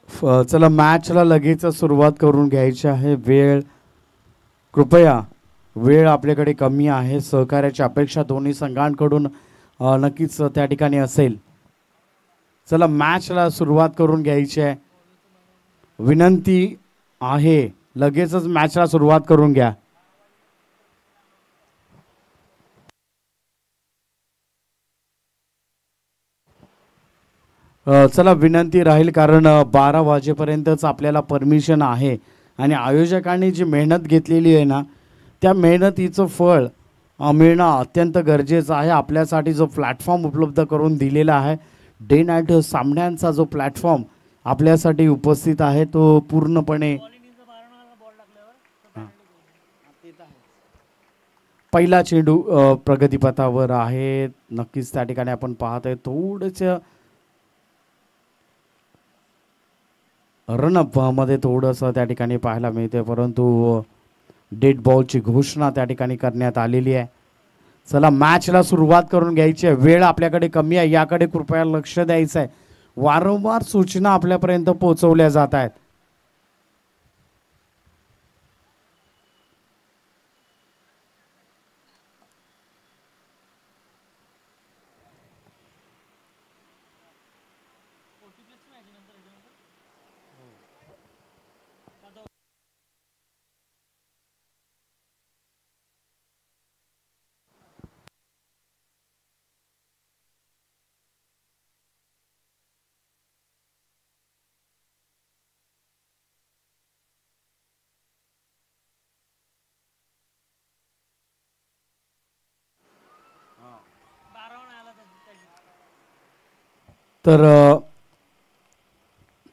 चला मॅचला लगेच सुरुवात करून घ्यायची आहे. कृपया वेळ आपल्याकडे कमी आहे. सहकार्याची अपेक्षा दोन्ही संघांकडून नक्कीच त्या ठिकाणी असेल. चला मॅचला सुरुवात करून घ्यायची आहे. विनंती आहे लगेचच मॅचला सुरुवात करून घ्या. चला विनंती राहील कारण 12 वाजेपर्यंतच आपल्याला परमिशन आहे आणि आयोजकांनी जी मेहनत घेतलेली आहे ना त्या मेहनतीचं फळ मिळणं अत्यंत गरजेचं आहे. आपल्यासाठी जो प्लॅटफॉर्म उपलब्ध करून दिलेला आहे डे नाईट सामन्यांचा जो प्लॅटफॉर्म आपल्यासाठी उपस्थित आहे तो पूर्णपणे पहिला चेंडू प्रगतीपथावर आहे. नक्कीच त्या ठिकाणी आपण पाहतोय थोडंसं रनअप मध्ये थोडंसं त्या ठिकाणी पाहायला मिळते परंतु डेड बॉलची घोषणा त्या ठिकाणी करण्यात आलेली आहे. चला मॅचला सुरुवात करून घ्यायची आहे. वेळ आपल्याकडे कमी आहे याकडे कृपया लक्ष द्यायचं आहे. वारंवार सूचना आपल्यापर्यंत पोहोचवल्या जात आहेत. तर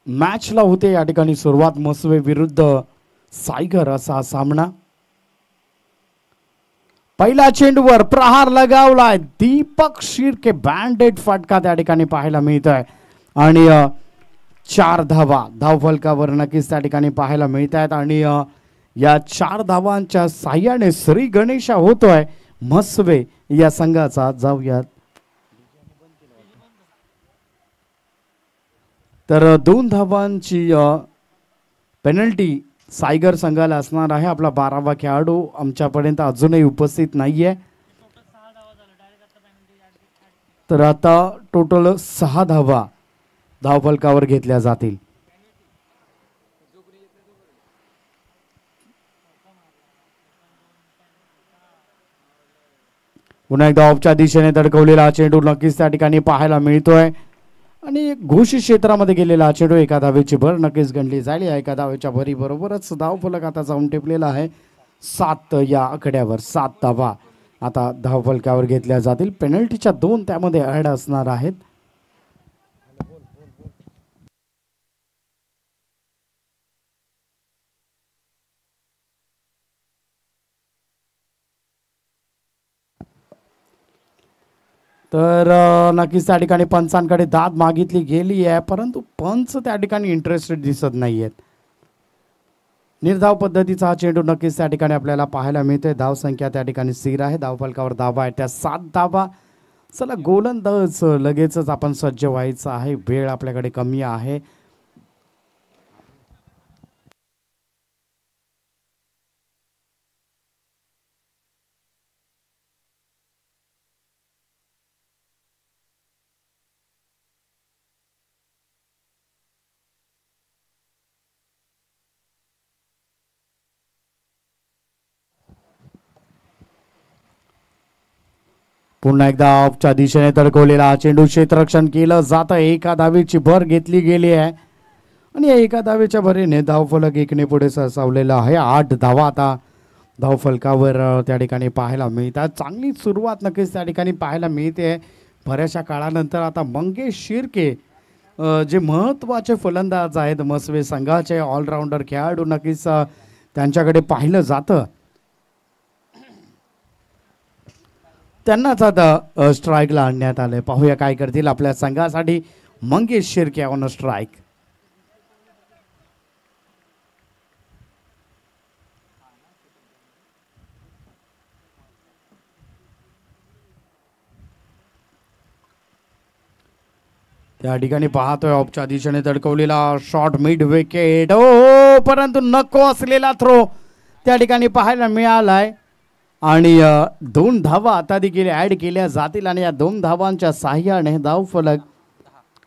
मॅचला होते या ठिकाणी सुरुवात. मसवे विरुद्ध सायगर असा सामना. पहिला चेंडूवर प्रहार लगावलाय. दीपक शिर्के बँडेड फटका त्या ठिकाणी पाहायला मिळत आहे आणि 4 धावा धावफलकावर नक्कीच त्या ठिकाणी पाहायला मिळत आहेत आणि या 4 धावांच्या साह्याने श्री गणेशा होतोय मसवे या संघाचा. जाऊयात तर 2 धावांची पेनल्टी सायगर संघाला असणार आहे. आपला 12वा खेळाडू आमच्यापर्यंत अजूनही उपस्थित नाहीये. तर आता टोटल 6 धावा धावफलकावर घेतल्या जातील. पुन्हा एकदा ऑफच्या दिशेने धडकवलेला चेंडू नक्कीच त्या ठिकाणी पाहायला मिळतोय आणि घोषित क्षेत्रामध्ये गेलेला चेंडू. एका धावेची भर नक्कीच गणली जाईल. या एका धावेच्या भरी बरोबरच धावफलक आता जाऊन टेपलेला आहे 7 या आकड्यावर. 7 धावा आता धावफलकावर घेतल्या जातील. पेनल्टीच्या 2 त्यामध्ये ऍड असणार आहेत. तर नक्कीच त्या ठिकाणी पंचांकडे दाद मागितली गेली आहे परंतु पंच त्या ठिकाणी इंटरेस्टेड दिसत नाहीयेत. निर्धाव पद्धतीचा हा चेंडू नक्कीच त्या ठिकाणी आपल्याला पाहायला मिळतोय. धावसंख्या त्या ठिकाणी स्थिर आहे. धावफलकावर धावा आहे त्या 7 धावा. चला गोलंदाज लगेचच आपण सज्ज व्हायचं आहे. वेळ आपल्याकडे कमी आहे. पुन्हा एकदा ऑफच्या दिशेने धडकवलेला चेंडू क्षेत्ररक्षण केलं जातं. एका धावेची भर घेतली गेली आहे आणि या एका धावेच्या भरीने धावफलक 1ने पुढे सरसावलेला आहे. 8 धावा आता धावफलकावर त्या ठिकाणी पाहायला मिळतात. चांगली सुरुवात नक्कीच त्या ठिकाणी पाहायला मिळते. बऱ्याचशा काळानंतर आता मंगेश शिर्के जे महत्त्वाचे फलंदाज आहेत मसवे संघाचे ऑलराऊंडर खेळाडू नक्कीच त्यांच्याकडे पाहिलं जातं. त्यांनाच आता स्ट्राईकला आणण्यात आलंय. पाहूया काय करतील आपल्या संघासाठी मंगेश शिर्के ऑन स्ट्राईक. त्या ठिकाणी पाहतोय ऑफच्या दिशेने धडकवलेला शॉट मिड विकेट ओ परंतु नको असलेला थ्रो त्या ठिकाणी पाहायला मिळालाय आणि 2 धावा आता देखील ऍड केल्या जातील आणि या 2 धावांच्या साह्याने धावफलक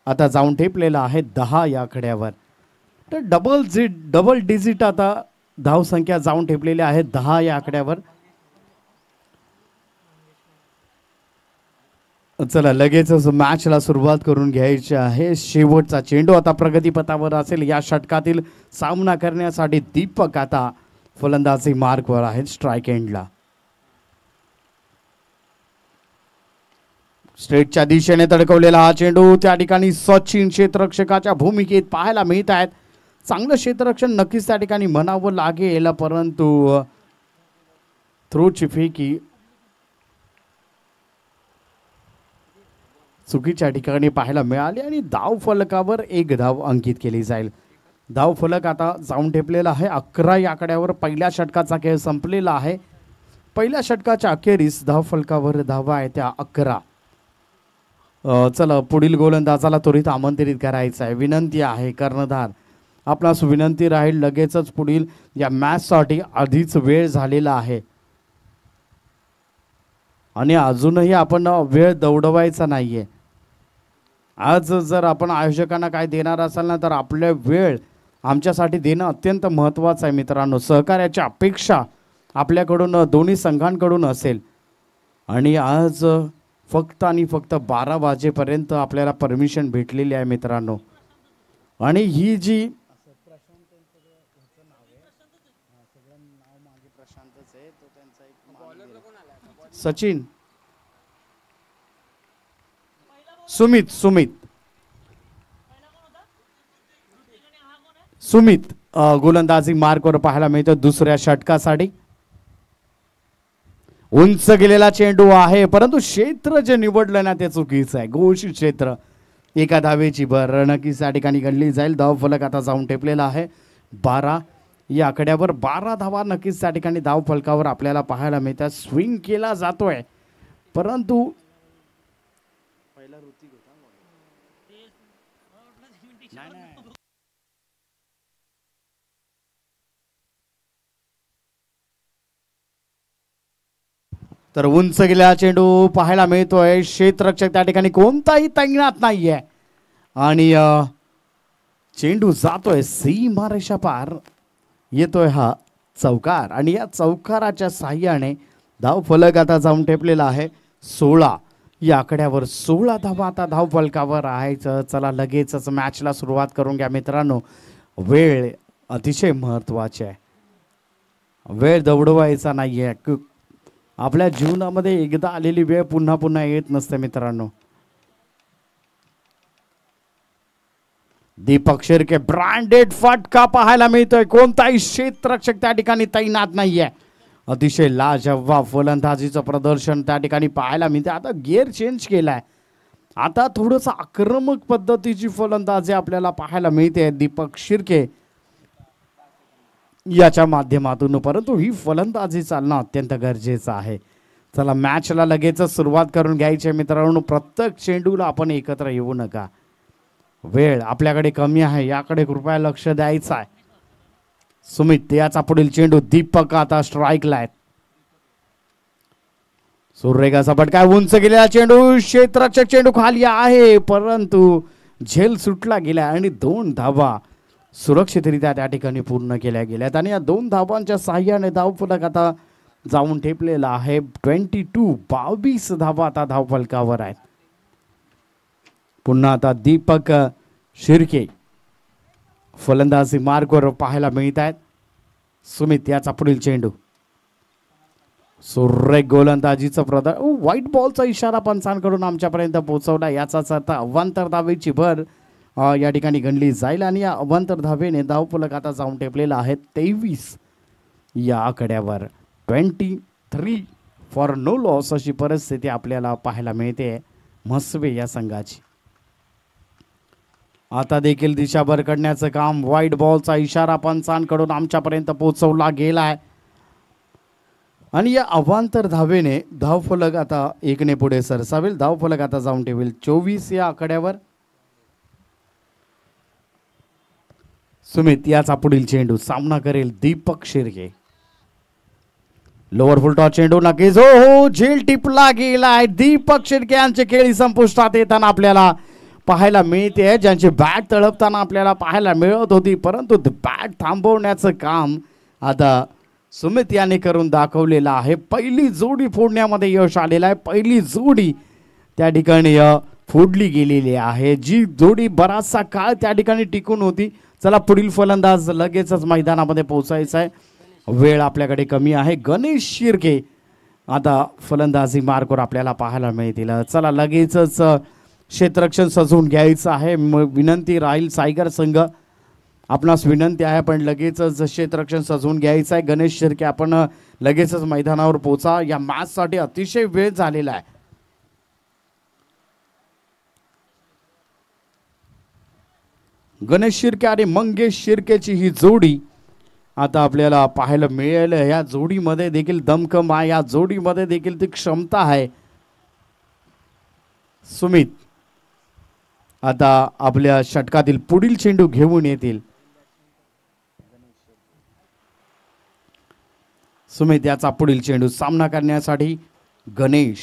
आता जाऊन ठेपलेला आहे 10 या आकड्यावर. तर डबल डिजिट आता धावसंख्या जाऊन ठेपलेल्या आहेत 10 या आकड्यावर. चला लगेचच मॅचला सुरुवात करून घ्यायची आहे. शेवटचा चेंडू आता प्रगतीपथावर असेल. या षटकातील सामना करण्यासाठी दीपक आता फलंदाजी मार्कवर आहेत स्ट्राइक एंडला. स्ट्रेटच्या दिशेने तडकवलेला हा चेंडू त्या ठिकाणी सचिन क्षेत्ररक्षकाच्या भूमिकेत पाहायला मिळत आहेत. चांगलं क्षेत्ररक्षण नक्कीच त्या ठिकाणी म्हणावं लागेल परंतु थ्रोची फेकी चुकीच्या ठिकाणी पाहायला मिळाली आणि धाव फलकावर 1 धाव अंकित केली जाईल. धाव फलक आता जाऊन ठेपलेला आहे 11 या आकड्यावर. पहिल्या षटकाचा खेळ संपलेला आहे. पहिल्या षटकाच्या अखेरीस धाव फलकावर धावा आहे त्या 11. चला पुढील गोलंदाजाला त्वरित आमंत्रित करायचं आहे. विनंती आहे कर्णधार आपणास विनंती राहील लगेचच पुढील या मॅचसाठी आधीच वेळ झालेला आहे आणि अजूनही आपण वेळ दौडवायचा नाहीये. आज जर आपण आयोजकांना काय देणार असाल ना तर आपल्या वेळ आमच्यासाठी देणं अत्यंत महत्त्वाचं आहे मित्रांनो. सहकार्याची अपेक्षा आपल्याकडून दोन्ही संघांकडून असेल आणि आज फक्त आणि फक्त 12 वाजेपर्यंत आपल्याला परमिशन भेटलेली आहे मित्रांनो. आणि ही जी सचिन सुमित गोलंदाजी मार्कवर पाहायला मिळतो दुसऱ्या षटकासाठी. उंच गेलेला चेंडू आहे परंतु क्षेत्र जे निवडलं ना ते चुकीचं आहे. घोषित क्षेत्र. एका धावेची भर नक्कीच त्या ठिकाणी गणली जाईल. धाव फलक आता जाऊन ठेपलेला आहे 12 या आकड्यावर. 12 धावा नक्कीच त्या ठिकाणी धाव फलकावर आपल्याला पाहायला मिळतात. स्विंग केला जातोय परंतु तर उंच गेलेला चेंडू पाहायला मिळतोय. क्षेत्ररक्षक त्या ठिकाणी कोणताही तैनात नाहीये आणि चेंडू जातोय सीमारेषा पार. येतोय हा चौकार आणि या चौकाराच्या साह्याने धाव फलक आता जाऊन ठेपलेला आहे 16 या आकड्यावर. 16 धावा आता धाव फलकावर आहे. चला लगेचच मॅचला सुरुवात करून घ्या मित्रांनो. वेळ अतिशय महत्त्वाची आहे. वेळ दौडवायचा नाहीये. आपल्या जीवनामध्ये एकदा आलेली वेळ पुन्हा पुन्हा येत नसते मित्रांनो. दीपक शिर्के ब्रँडेड फटका पाहायला मिळतोय. कोणताही क्षेत्ररक्षक त्या ठिकाणी तैनात नाहीये. अतिशय लाजवाब फलंदाजीचं प्रदर्शन त्या ठिकाणी पाहायला मिळते. आता गिअर चेंज केलाय. आता थोडंसं आक्रमक पद्धतीची फलंदाजी आपल्याला पाहायला मिळते दीपक शिर्के याच्या माध्यमातून. परंतु ही फलंदाजी चालणं अत्यंत गरजेचं आहे. चला मॅचला लगेचच सुरुवात करून घ्यायची मित्रांनो. प्रत्येक चेंडूला आपण एकत्र येऊ नका. वेळ आपल्याकडे कमी आहे याकडे कृपया लक्ष द्यायचं आहे. सुमित याचा पुढील चेंडू दीपक आता स्ट्राइकला आहेत. सुरेखाचा फटका उंच गेलेला चेंडू. क्षेत्ररक्षक चेंडू खाली आहे परंतु झेल सुटला गेला आणि 2 धावा सुरक्षितरित्या त्या ठिकाणी पूर्ण केल्या गेल्यात आणि या 2 धावांच्या साह्याने धाव फलक आता जाऊन ठेपलेला आहे 22 धावा आता धाव फलकावर आहेत. पुन्हा आता दीपक शिर्के फलंदाजी मार्कवर पाहायला मिळत आहेत. सुमित याचा पुढील चेंडू. सुरेख गोलंदाजीचं प्रदर्शन. व्हाईट बॉलचा इशारा पंचांकडून आमच्यापर्यंत पोहोचवला. याचाच अर्थ अवांतर धावेची भर या ठिकाणी गणली जाईल आणि या अवांतर धावेने धावफलक आता जाऊन टेपलेला आहे 23 या आकड्यावर. 23 फॉर नो लॉस अशी परिस्थिती आपल्याला पाहायला मिळते म्हसवे या संघाची. आता देखील दिशाभर करण्याचं काम. व्हाईट बॉलचा इशारा पंचांकडून आमच्यापर्यंत पोहोचवला गेलाय आणि या अवांतर धावेने धावफलक आता 1 ने पुढे सरसावेल. धावफलक आता जाऊन ठेवेल 24 या आकड्यावर. सुमित याचा पुढील चेंडू सामना करेल दीपक शिर्के. लोअर फुलटॉस चेंडू नक्कीच हो झेल टिपला गेलाय. दीपक शिर्के यांचे खेळी संपुष्टात येताना आपल्याला पाहायला मिळते, ज्यांची बॅट तळपताना आपल्याला पाहायला मिळत होती, परंतु बॅट थांबवण्याचं काम आता सुमित याने करून दाखवलेलं आहे. पहिली जोडी फोडण्यामध्ये यश आलेलं आहे. पहिली जोडी त्या ठिकाणी फोडली गेलेली आहे, जी जोडी बराचसा काळ त्या ठिकाणी टिकून होती. चला पुढील फलंदाज लगेचच मैदानामध्ये पोहोचायचा आहे. वेळ आपल्याकडे कमी आहे. गणेश शिर्के आता फलंदाजी मार्कवर आपल्याला पाहायला मिळतील. चला लगेचच क्षेत्ररक्षण सजवून घ्यायचं आहे. विनंती राहील सायगर संघ, आपणास विनंती आहे, पण लगेचच क्षेत्ररक्षण सजवून घ्यायचं आहे. गणेश शिर्के आपण लगेचच मैदानावर पोहोचा. या मॅचसाठी अतिशय वेळ झालेला आहे. गणेश शिर्के आणि मंगेश शिर्केची ही जोडी आता आपल्याला पाहायला मिळेल. या जोडीमध्ये देखील दमखम आहे, या जोडीमध्ये देखील ती क्षमता आहे. सुमित आता आपल्या षटकातील पुढील चेंडू घेऊन येतील. सुमित याचा पुढील चेंडू सामना करण्यासाठी गणेश.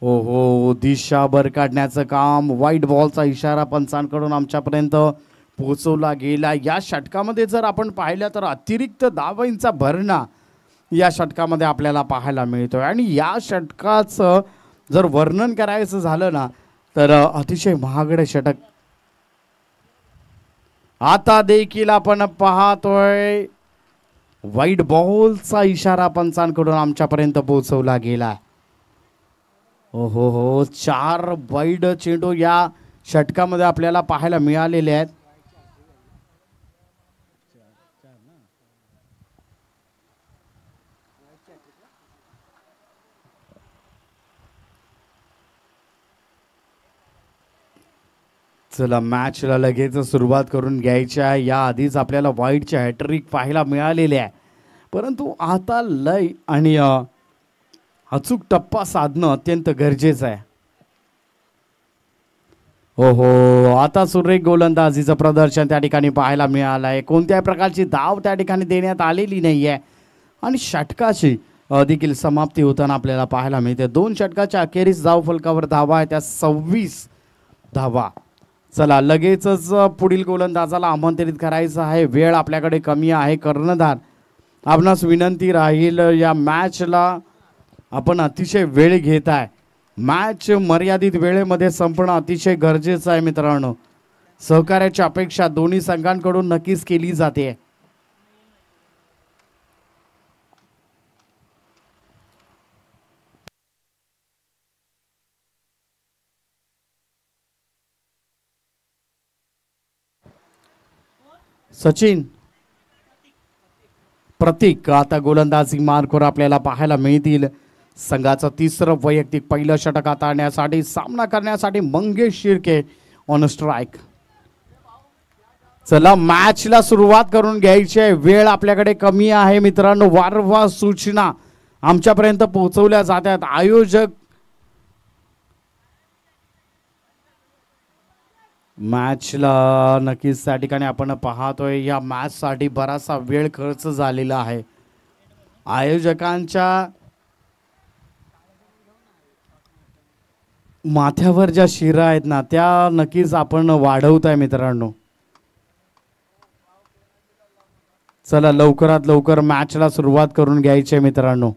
ओहो दिशा भर काढण्याचं काम. व्हाईट बॉलचा इशारा पंचांकडून आमच्यापर्यंत पोहोचवला गेला. या षटकामध्ये जर आपण पाहिलं तर अतिरिक्त धावांचा भरणा या षटकामध्ये आपल्याला पाहायला मिळतोय. आणि या षटकाचं जर वर्णन करायचं झालं ना तर अतिशय महागडे षटक आता देखील आपण पाहतोय. व्हाईट बॉलचा इशारा पंचांकडून आमच्यापर्यंत पोहोचवला गेला. ओहो हो 4 वाईड चेंडू या षटकामध्ये आपल्याला पाहायला मिळालेले आहेत. चला मॅचला लगेच सुरुवात करून घ्यायची आहे. या आधीच आपल्याला व्हाईटचे हॅट्रिक पाहायला मिळालेले आहे, परंतु आता लय आणि अचूक टप्पा साधणं अत्यंत गरजेचं आहे. ओहो आता सुरेख गोलंदाजीचं प्रदर्शन त्या ठिकाणी पाहायला मिळालं आहे. कोणत्याही प्रकारची धाव त्या ठिकाणी देण्यात आलेली नाही आहे आणि षटकाची देखील समाप्ती होताना आपल्याला पाहायला मिळते. 2 षटकाच्या अखेरीस धाव फलकावर धावा आहे त्या 26 धावा. चला लगेचच पुढील गोलंदाजाला आमंत्रित करायचं आहे. वेळ आपल्याकडे कमी आहे. कर्णधार आपणास विनंती राहील, या मॅचला आपण अतिशय वेळ घेत आहे. मॅच मर्यादित वेळेमध्ये संपणं अतिशय गरजेचं आहे मित्रांनो. सहकार्याची अपेक्षा दोन्ही संघांकडून नक्कीच केली जाते. सचिन प्रतीक आता गोलंदाजी मार्कवर आपल्याला पाहायला मिळतील. संघाचं 3रं वैयक्तिक पहिलं षटक हाताळण्यासाठी सामना करण्यासाठी मंगेश शिर्के ऑन स्ट्राईक. चला मॅचला सुरुवात करून घ्यायची आहे. वेळ आपल्याकडे कमी आहे मित्रांनो. वारंवार सूचना आमच्यापर्यंत पोहोचवल्या जातात. आयोजक मॅचला नक्कीच त्या ठिकाणी आपण पाहतोय या मॅचसाठी बराचसा वेळ खर्च झालेला आहे. आयोजकांच्या माथ्यावर ज्या शिरा आहेत ना त्या नक्कीच आपण वाढवत आहे मित्रांनो. चला लवकरात लवकर मॅचला सुरुवात करून घ्यायची आहे मित्रांनो.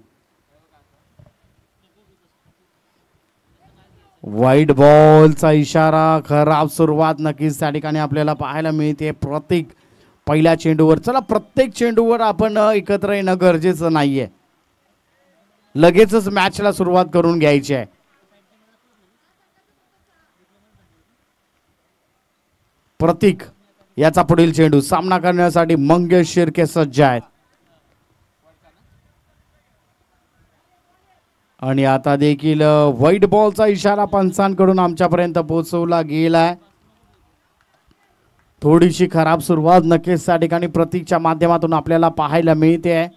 व्हाईट बॉलचा इशारा, खराब सुरुवात नक्कीच त्या ठिकाणी आपल्याला पाहायला मिळते. प्रत्येक पहिल्या चेंडूवर, चला प्रत्येक चेंडूवर आपण एकत्र येणं गरजेचं नाहीये. लगेचच मॅचला सुरुवात करून घ्यायची आहे. प्रतीक याचा पुढील चेंडू सामना करण्यासाठी मंगेश शिर्के सज्ज आहेत. आणि आता देखील व्हाईट बॉलचा इशारा पंचांकडून आमच्यापर्यंत पोहोचवला गेलाय. थोडीशी खराब सुरुवात नक्कीच त्या ठिकाणी प्रतीकच्या माध्यमातून आपल्याला पाहायला मिळते आहे.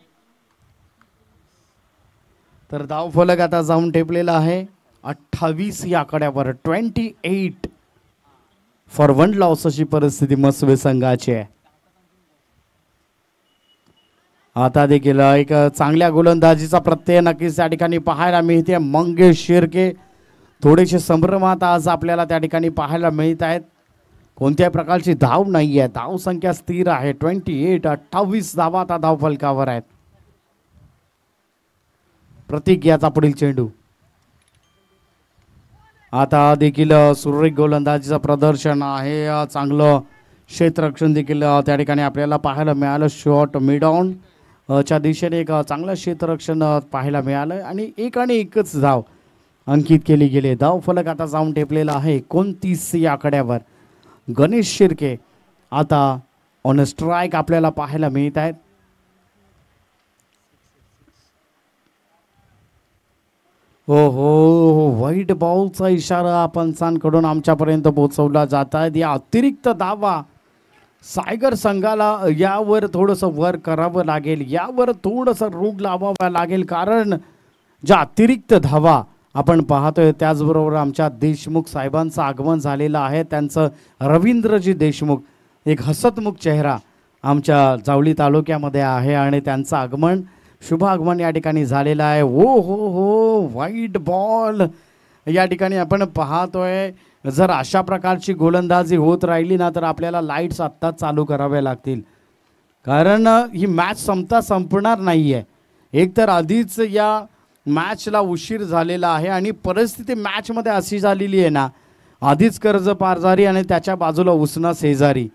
तर धाव फलक आता जाऊन ठेपलेला आहे 28 या आकड्यावर. 28 फॉर 1 लॉस अशी परिस्थिती मसवे संघाची आहे. आता देखील एक चांगल्या गोलंदाजीचा प्रत्यय नक्कीच त्या ठिकाणी पाहायला मिळते. मंगेश शिर्के थोडेसे संभ्रमात आज आपल्याला त्या ठिकाणी पाहायला मिळत आहेत. कोणत्याही प्रकारची धाव नाही आहे. धाव संख्या स्थिर आहे 28. 28 धावा आता धाव फलकावर आहेत. प्रतीक याचा पुढील चेंडू. आता देखील सुरेख गोलंदाजीचं प्रदर्शन आहे. चांगलं क्षेत्ररक्षण देखील त्या ठिकाणी आपल्याला पाहायला मिळालं. शॉट मिड ऑन च्या दिशेने एक चांगलं क्षेत्ररक्षण पाहायला मिळालं आणि एकच धाव अंकित केली गेली. धाव फलक आता जाऊन ठेपलेला आहे 29 या आकड्यावर. गणेश शिर्के आता ऑन स्ट्राईक आपल्याला पाहायला मिळत आहेत. हो व्हाईट बॉलचा इशारा पंचांकडून आमच्यापर्यंत पोहोचवला जात आहे. या अतिरिक्त धावा सायगर संघाला यावर थोडंसं वर करावं लागेल. यावर थोडंसं रोग लावावा लागेल. कारण ज्या अतिरिक्त धावा आपण पाहतोय त्याचबरोबर आमच्या देशमुख साहेबांचं आगमन झालेलं आहे. त्यांचं रवींद्रजी देशमुख एक हसतमुख चेहरा आमच्या जावळी तालुक्यामध्ये आहे आणि त्यांचं आगमन शुभ आगमन या ठिकाणी झालेलं आहे. हो व्हाईट बॉल या ठिकाणी आपण पाहतोय. जर अशा प्रकारची गोलंदाजी होत राहिली ना तर आपल्याला लाईट्स आत्ताच चालू कराव्या लागतील. कारण ही मॅच संपणार नाही आहे. एकतर आधीच या मॅचला उशीर झालेला आहे आणि परिस्थिती मॅचमध्ये अशी झालेली आहे ना, आधीच कर्ज पारजारी आणि त्याच्या बाजूला उसना शेजारी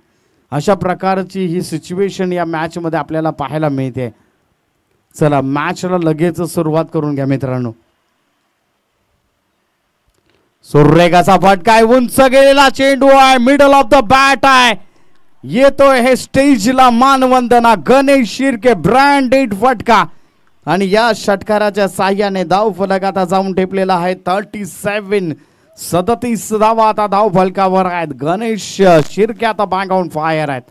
अशा प्रकारची ही सिच्युएशन या मॅचमध्ये आपल्याला पाहायला मिळते. चला मॅचला लगेच सुरुवात करून घ्या मित्रांनो. सुरेखाचा फटका आहे. उंच गेलेला चेंडू आहे. मिडल ऑफ द बॅट आहे. येतोय हे स्टेजला मानवंदना. गणेश शिर्के ब्रँडेड फटका आणि या षटकाराच्या साह्याने धाव फलक आता जाऊन ठेपलेला आहे 37. 37 धावा आता धाव फलकावर आहेत. गणेश शिर्के आता बँक ऑन फायर आहेत.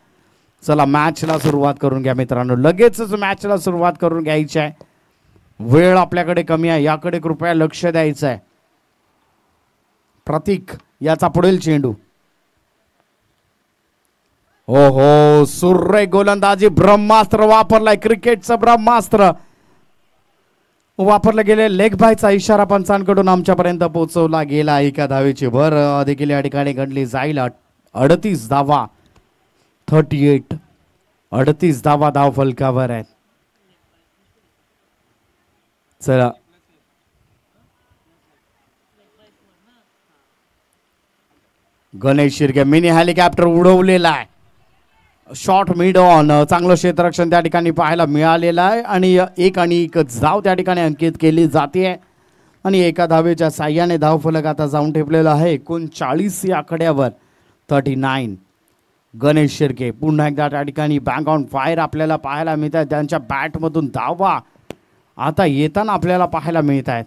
चला मॅचला सुरुवात करून घ्या मित्रांनो. लगेचच मॅचला सुरुवात करून घ्यायची आहे. वेळ आपल्याकडे कमी आहे. याकडे कृपया लक्ष द्यायचं आहे. प्रतीक याचा पुढील चेंडू. हो सुरेख गोलंदाजी. ब्रह्मास्त्र वापरलाय. क्रिकेटचं ब्रह्मास्त्र वापरलं गेले. लेग बायचा इशारा पंचांकडून आमच्यापर्यंत पोहोचवला गेला. एका धावेची भर देखील या ठिकाणी घडली जाईल. 38 धावा 38. 38 धावा धाव फलकावर आहेत. चला गणेश शिर्के मिनी हेलिकॉप्टर उडवलेला आहे. शॉर्ट मिड ऑन चांगलं क्षेत्ररक्षण त्या ठिकाणी पाहायला मिळालेलं आहे आणि एक धाव त्या ठिकाणी अंकित केली जाते आणि एका धावेच्या साह्याने धाव फलक आता जाऊन ठेपलेला आहे 39 या आकड्यावर 39. गणेश शिर्के पुन्हा एकदा त्या ठिकाणी बँक ऑन फायर आपल्याला पाहायला मिळत आहे. त्यांच्या बॅटमधून धावा आता येताना आपल्याला पाहायला मिळत आहेत.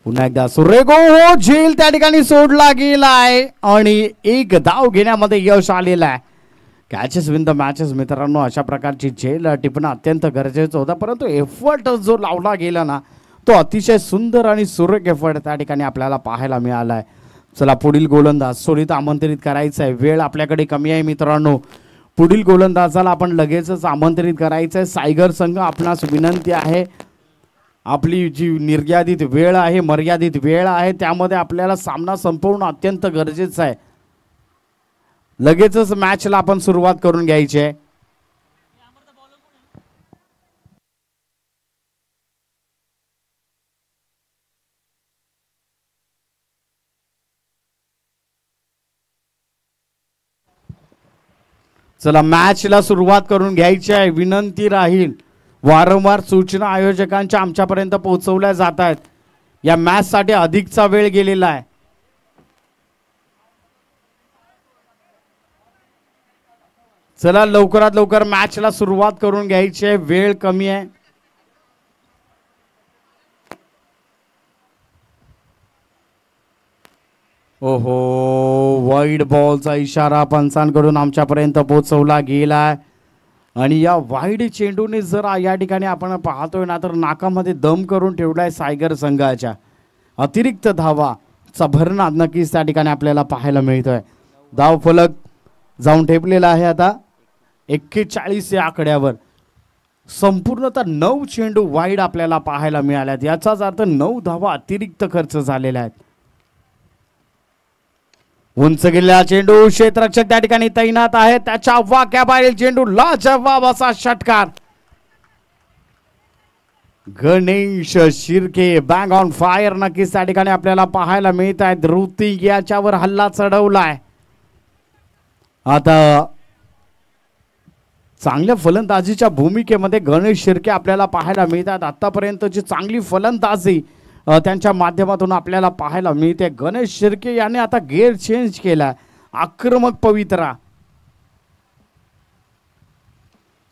पुन्हा एकदा सुरेख हो झेल त्या ठिकाणी सोडला गेलाय आणि एक धाव घेण्यामध्ये यश आलेलं आहे. कॅचेस विन द मॅचेस मित्रांनो. अशा प्रकारची झेल टिपणं अत्यंत गरजेचं होतं परंतु एफर्ट जो लावला गेला ना तो अतिशय सुंदर आणि सुरेख एफर्ट त्या ठिकाणी आपल्याला पाहायला मिळाला आहे. चला पुढील गोलंदाज सोडीत आमंत्रित करायचं आहे. वेळ आपल्याकडे कमी आहे मित्रांनो. पुढील गोलंदाजाला आपण लगेचच आमंत्रित करायचं आहे. सायगर संघ आपणास विनंती आहे. आपली जी निर्यादित वेळ आहे मर्यादित वेळ आहे त्यामध्ये आपल्याला सामना संपवणं अत्यंत गरजेचं आहे. लगेचच मॅचला आपण सुरुवात करून घ्यायची आहे. चला मॅचला सुरुवात करून घ्यायची आहे. विनंती राहील वारंवार सूचना आयोजकांच्या आमच्यापर्यंत पोहोचवल्या जात आहेत. या मॅच साठी अधिकचा वेळ गेलेला आहे. चला लवकरात लवकर मॅचला सुरुवात करून घ्यायची आहे. वेळ कमी आहे. ओहो वाईड बॉलचा इशारा पंचांकडून आमच्यापर्यंत पोहोचवला गेला आणि या वाईड चेंडूने जर या ठिकाणी आपण पाहतोय ना तर नाकामध्ये दम करून ठेवलाय सायगर संघाच्या. अतिरिक्त धावा चा भरनाद नक्कीच त्या ठिकाणी आपल्याला पाहायला मिळतोय. धाव फलक जाऊन ठेपलेला आहे आता 41 या आकड्यावर. संपूर्णतः 9 चेंडू वाईड आपल्याला पाहायला मिळाल्यात. याचाच अर्थ 9 धावा अतिरिक्त खर्च झालेल्या आहेत. उंच गेलेला चेंडू, क्षेत्ररक्षक त्या ठिकाणी तैनात आहे, त्याच्या वाक्याबाहेर चेंडू, लाजवाब असा षटकार. Ganesh Shirke bang on fire नक्कीच त्या ठिकाणी आपल्याला पाहायला मिळत आहेत. ऋतिक याच्यावर हल्ला चढवलाय. आता चांगल्या फलंदाजीच्या भूमिकेमध्ये गणेश शिर्के आपल्याला पाहायला मिळतात. आतापर्यंतची चांगली फलंदाजी त्यांच्या माध्यमातून आपल्याला पाहायला मिळते. गणेश शिर्के याने आता गेअर चेंज केला. आक्रमक पवित्रा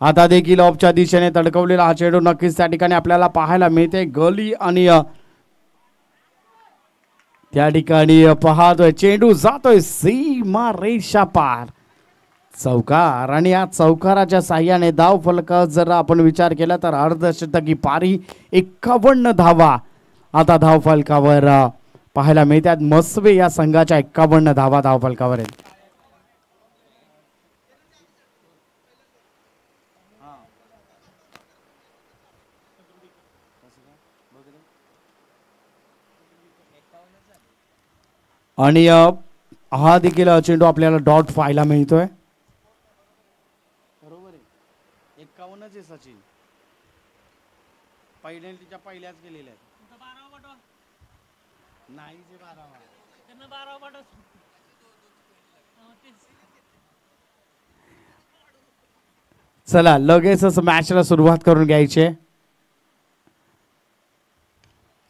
आता देखील ऑफच्या दिशेने तडकवलेला हा चेंडू नक्कीच त्या ठिकाणी आपल्याला पाहायला मिळते. गली आणि त्या ठिकाणी पाहतोय चेंडू जातोय सीमा रेषा पार. चौकार आणि या चौकाराच्या साह्याने धाव फलक जर आपण विचार केला तर अर्धशतकी पारी 51 धावा आता धाव फलकावर पाहायला मिळतात. मस्वे या संघाच्या 51 धावा धाव फलकावर आहेत. आणि हा देखील चेंडू आपल्याला डॉट पाहायला मिळतोय. बरोबर आहे 51 आहे सचिन. पहिल्यांदा पहिल्याच गेलेल्या आहेत. नाही जे 12 चला लगेचच मॅचला सुरुवात करून घ्यायची.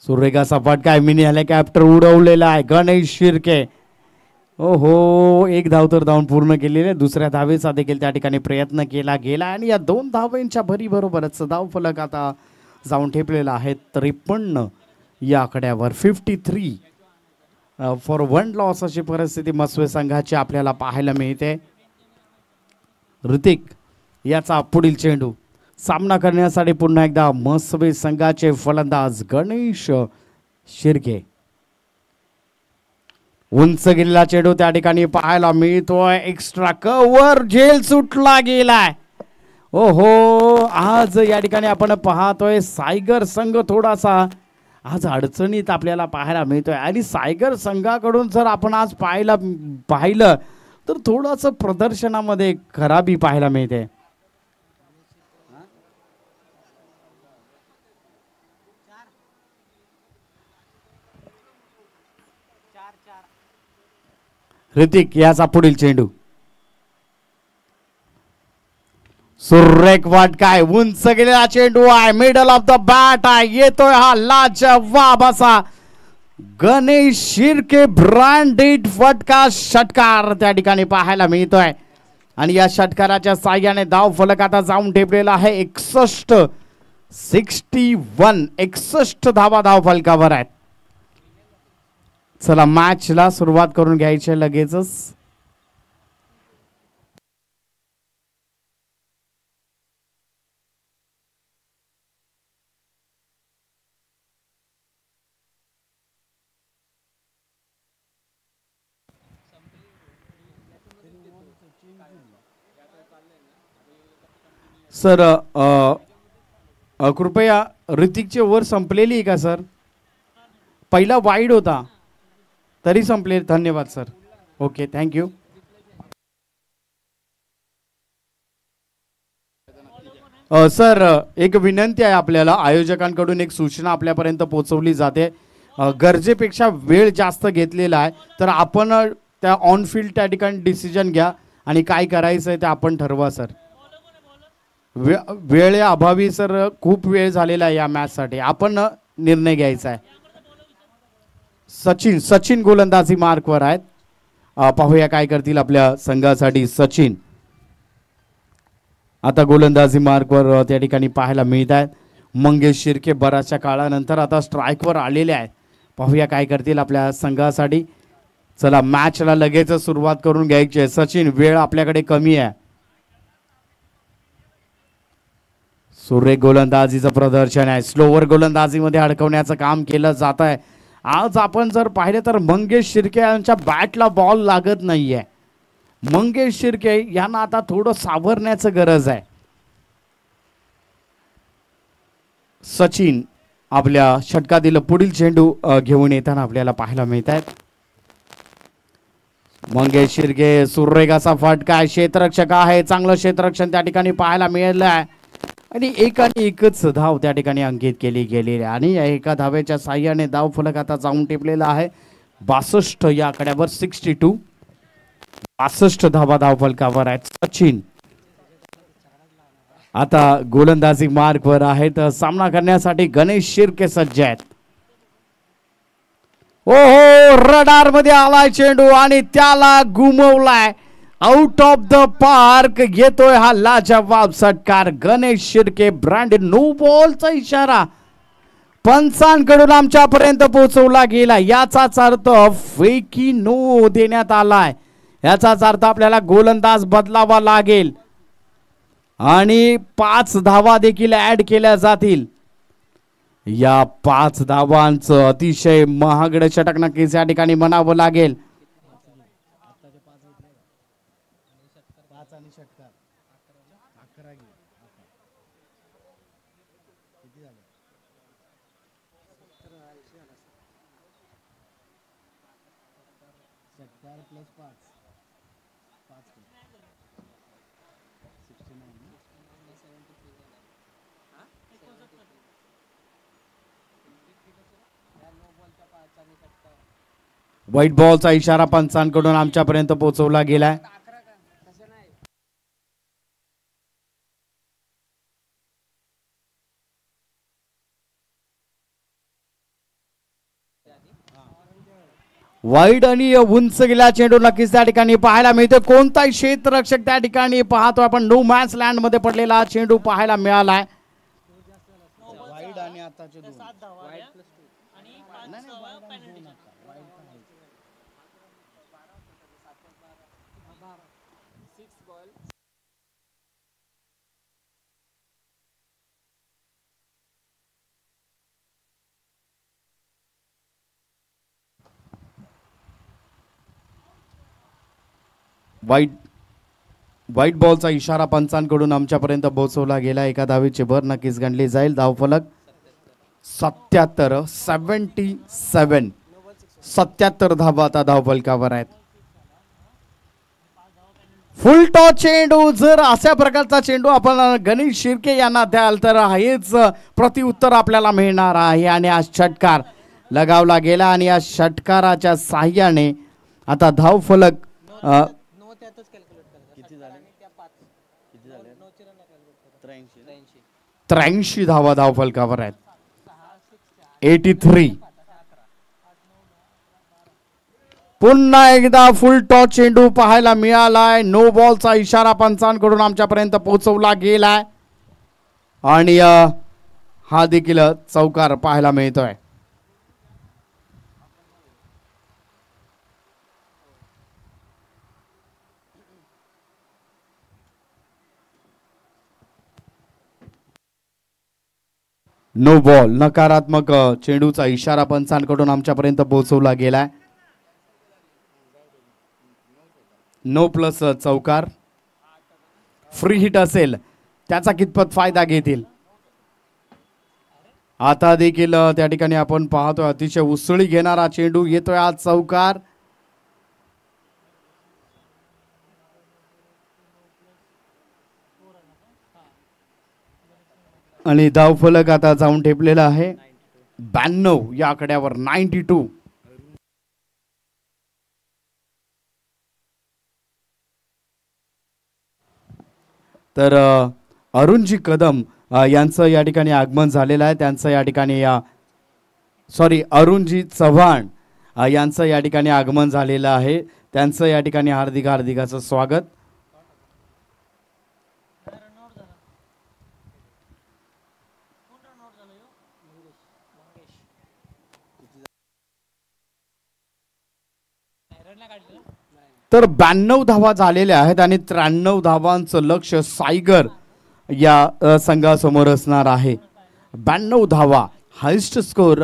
सुरेखाचा फटका मिनी हेलिकॉप्टर उडवलेला आहे. गणेश शिर्के ओहो एक धाव तर धावून पूर्ण केलेले. दुसऱ्या धावेचा देखील त्या ठिकाणी प्रयत्न केला गेला आणि या 2 धावांच्या भरी बरोबरच धाव फलक आता जाऊन ठेपलेला आहे 53 या आकड्यावर. 53 फॉर 1 लॉस अशी परिस्थिती मस्वे संघाची आपल्याला पाहायला मिळते. ऋतिक याचा पुढील चेंडू सामना करण्यासाठी पुन्हा एकदा मस्वे संघाचे फलंदाज गणेश शिर्के. उंच गेलेला चेंडू त्या ठिकाणी पाहायला मिळतोय. एक्स्ट्रा कव्हर झेल सुटला गेलाय. ओहो आज या ठिकाणी आपण पाहतोय सायगर संघ थोडासा आज अडचणीत आपल्याला पाहायला मिळतोय. आणि सायगर संघाकडून जर आपण आज पाहिलं तर थोडंस प्रदर्शनामध्ये खराबी पाहायला मिळते. ऋतिक याचा पुढील चेंडू सुरेख वाटकाय. उंच गेलेला चेंडू आहे. मिडल ऑफ द बॅट आहे. येतोय हा लाजवाब असा गणेश शिर्के ब्रँडेड फटका षटकार त्या ठिकाणी पाहायला मिळतोय. आणि या षटकाराच्या साह्याने धाव फलक आता जाऊन ठेपलेला आहे 61 61 धावा धाव फलकावर आहेत. चला मॅचला सुरुवात करून घ्यायची लगेचच. सर कृपया ऋतिकचे ओव्हर संपलेली आहे का सर? पहिला वाईड होता तरी संपले. धन्यवाद सर. Okay thank you. सर एक विनंती आहे आपल्याला. आयोजकांकडून एक सूचना आपल्यापर्यंत पोहोचवली जाते. गरजेपेक्षा वेळ जास्त घेतलेला आहे तर आपण त्या ऑन फील्ड त्या ठिकाणी डिसिजन घ्या आणि काय करायचं आहे ते आपण ठरवा सर. वेळेअभावी सर खूप वेळ झालेला आहे या मॅचसाठी. आपण निर्णय घ्यायचा आहे. सचिन गोलंदाजी मार्कवर आहेत. पाहूया काय करतील आपल्या संघासाठी सचिन. आता गोलंदाजी मार्कवर त्या ठिकाणी पाहायला मिळत आहेत. मंगेश शिर्के बऱ्याचशा काळानंतर आता स्ट्राईकवर आलेले आहेत. पाहूया काय करतील आपल्या संघासाठी. चला मॅचला लगेच सुरुवात करून घ्यायची आहे. सचिन वेळ आपल्याकडे कमी आहे. सुरेख गोलंदाजीचं प्रदर्शन आहे. स्लोवर गोलंदाजीमध्ये अडकवण्याचं काम केलं जात आहे. आज आपण जर पाहिले तर मंगेश शिर्के यांच्या बॅटला बॉल लागत नाहीये. मंगेश शिर्के यांना आता थोडं सावरण्याचं गरज आहे. सचिन आपल्या षटकातील पुढील चेंडू घेऊन येताना आपल्याला पाहायला मिळत आहेत. मंगेश शिर्के सुरेख असा फटका, क्षेत्ररक्षक आहे, चांगलं क्षेत्ररक्षण त्या ठिकाणी पाहायला मिळालं आहे आणि एकच धाव त्या ठिकाणी अंकित केली गेलेली आहे आणि एका धावेच्या साह्याने धाव फलक आता जाऊन टिपलेला आहे 62 या आकड्यावर. 62 62 धावा धाव फलकावर आहेत. सचिन आता गोलंदाजी मार्कवर आहेत. सामना करण्यासाठी गणेश शिर्के सज्ज आहेत. ओहो, रडार मध्ये आलाय चेंडू आणि त्याला घुमवलाय. आउट ऑफ द पार्क येतोय हा लाजवाब षटकार. गणेश शिर्के ब्रँड नो बॉलचा इशारा पंचांकडून आमच्यापर्यंत पोहोचवला गेला. याचाच अर्थ फेकी नो देण्यात आलाय. याचाच अर्थ आपल्याला गोलंदाज बदलावा लागेल आणि 5 धावा देखील ऍड केल्या जातील. या 5 धावांचं अतिशय महागडं षटक नक्कीच या ठिकाणी म्हणावं लागेल. व्हाईट बॉलचा इशारा पंचांकडून आमच्यापर्यंत पोहोचवला गेलाय. वाईड आणि उंच गेला चेंडू नक्कीच त्या ठिकाणी पाहायला मिळते. कोणताही क्षेत्ररक्षक त्या ठिकाणी पाहतो आपण. नो मॅच लँड मध्ये पडलेला चेंडू पाहायला मिळालाय. वाईड आणि आताचे दोन व्हाईट बॉलचा इशारा पंचांकडून आमच्यापर्यंत पोहोचवला गेला. एका धावेची भर नक्कीच गणली जाईल. धावफलक 77 धावा आता धावफलकावर आहेत. फुल टॉस चेंडू. जर अशा प्रकारचा चेंडू आपण गणेश शिर्के यांना द्याल तर हेच प्रत्युत्तर आपल्याला मिळणार आहे आणि हा षटकार लगावला गेला आणि या षटकाराच्या साह्याने आता धावफलक 83 धावा धावफलकावर आहेत. 83. पुन्हा एकदा फुल टॉस चेंडू पाहायला मिळालाय. नो बॉलचा इशारा पंचांकडून आमच्यापर्यंत पोहोचवला गेलाय आणि हा देखील चौकार पाहायला मिळतोय. नो बॉल, नकारात्मक चेंडूचा इशारा पंचांकडून आमच्यापर्यंत पोहोचवला गेलाय. नो प्लस चौकार. फ्री हिट असेल त्याचा कितपत फायदा घेतील. आता देखील त्या ठिकाणी आपण पाहतोय अतिशय उसळी घेणारा चेंडू येतोय. आज चौकार. आणि धावफलक आता जाऊन ठेपलेला आहे 92 या आकड्यावर. 92. तर अरुणजी कदम यांचं या ठिकाणी आगमन झालेलं आहे. त्यांचं या ठिकाणी अरुणजी चव्हाण यांचं या ठिकाणी आगमन झालेलं आहे. त्यांचं या ठिकाणी हार्दिक असं स्वागत. तर 92 धावा झालेल्या आहेत आणि 93 धावांचं लक्ष सायगर या संघासमोर असणार आहे. 92 धावा हायस्ट स्कोर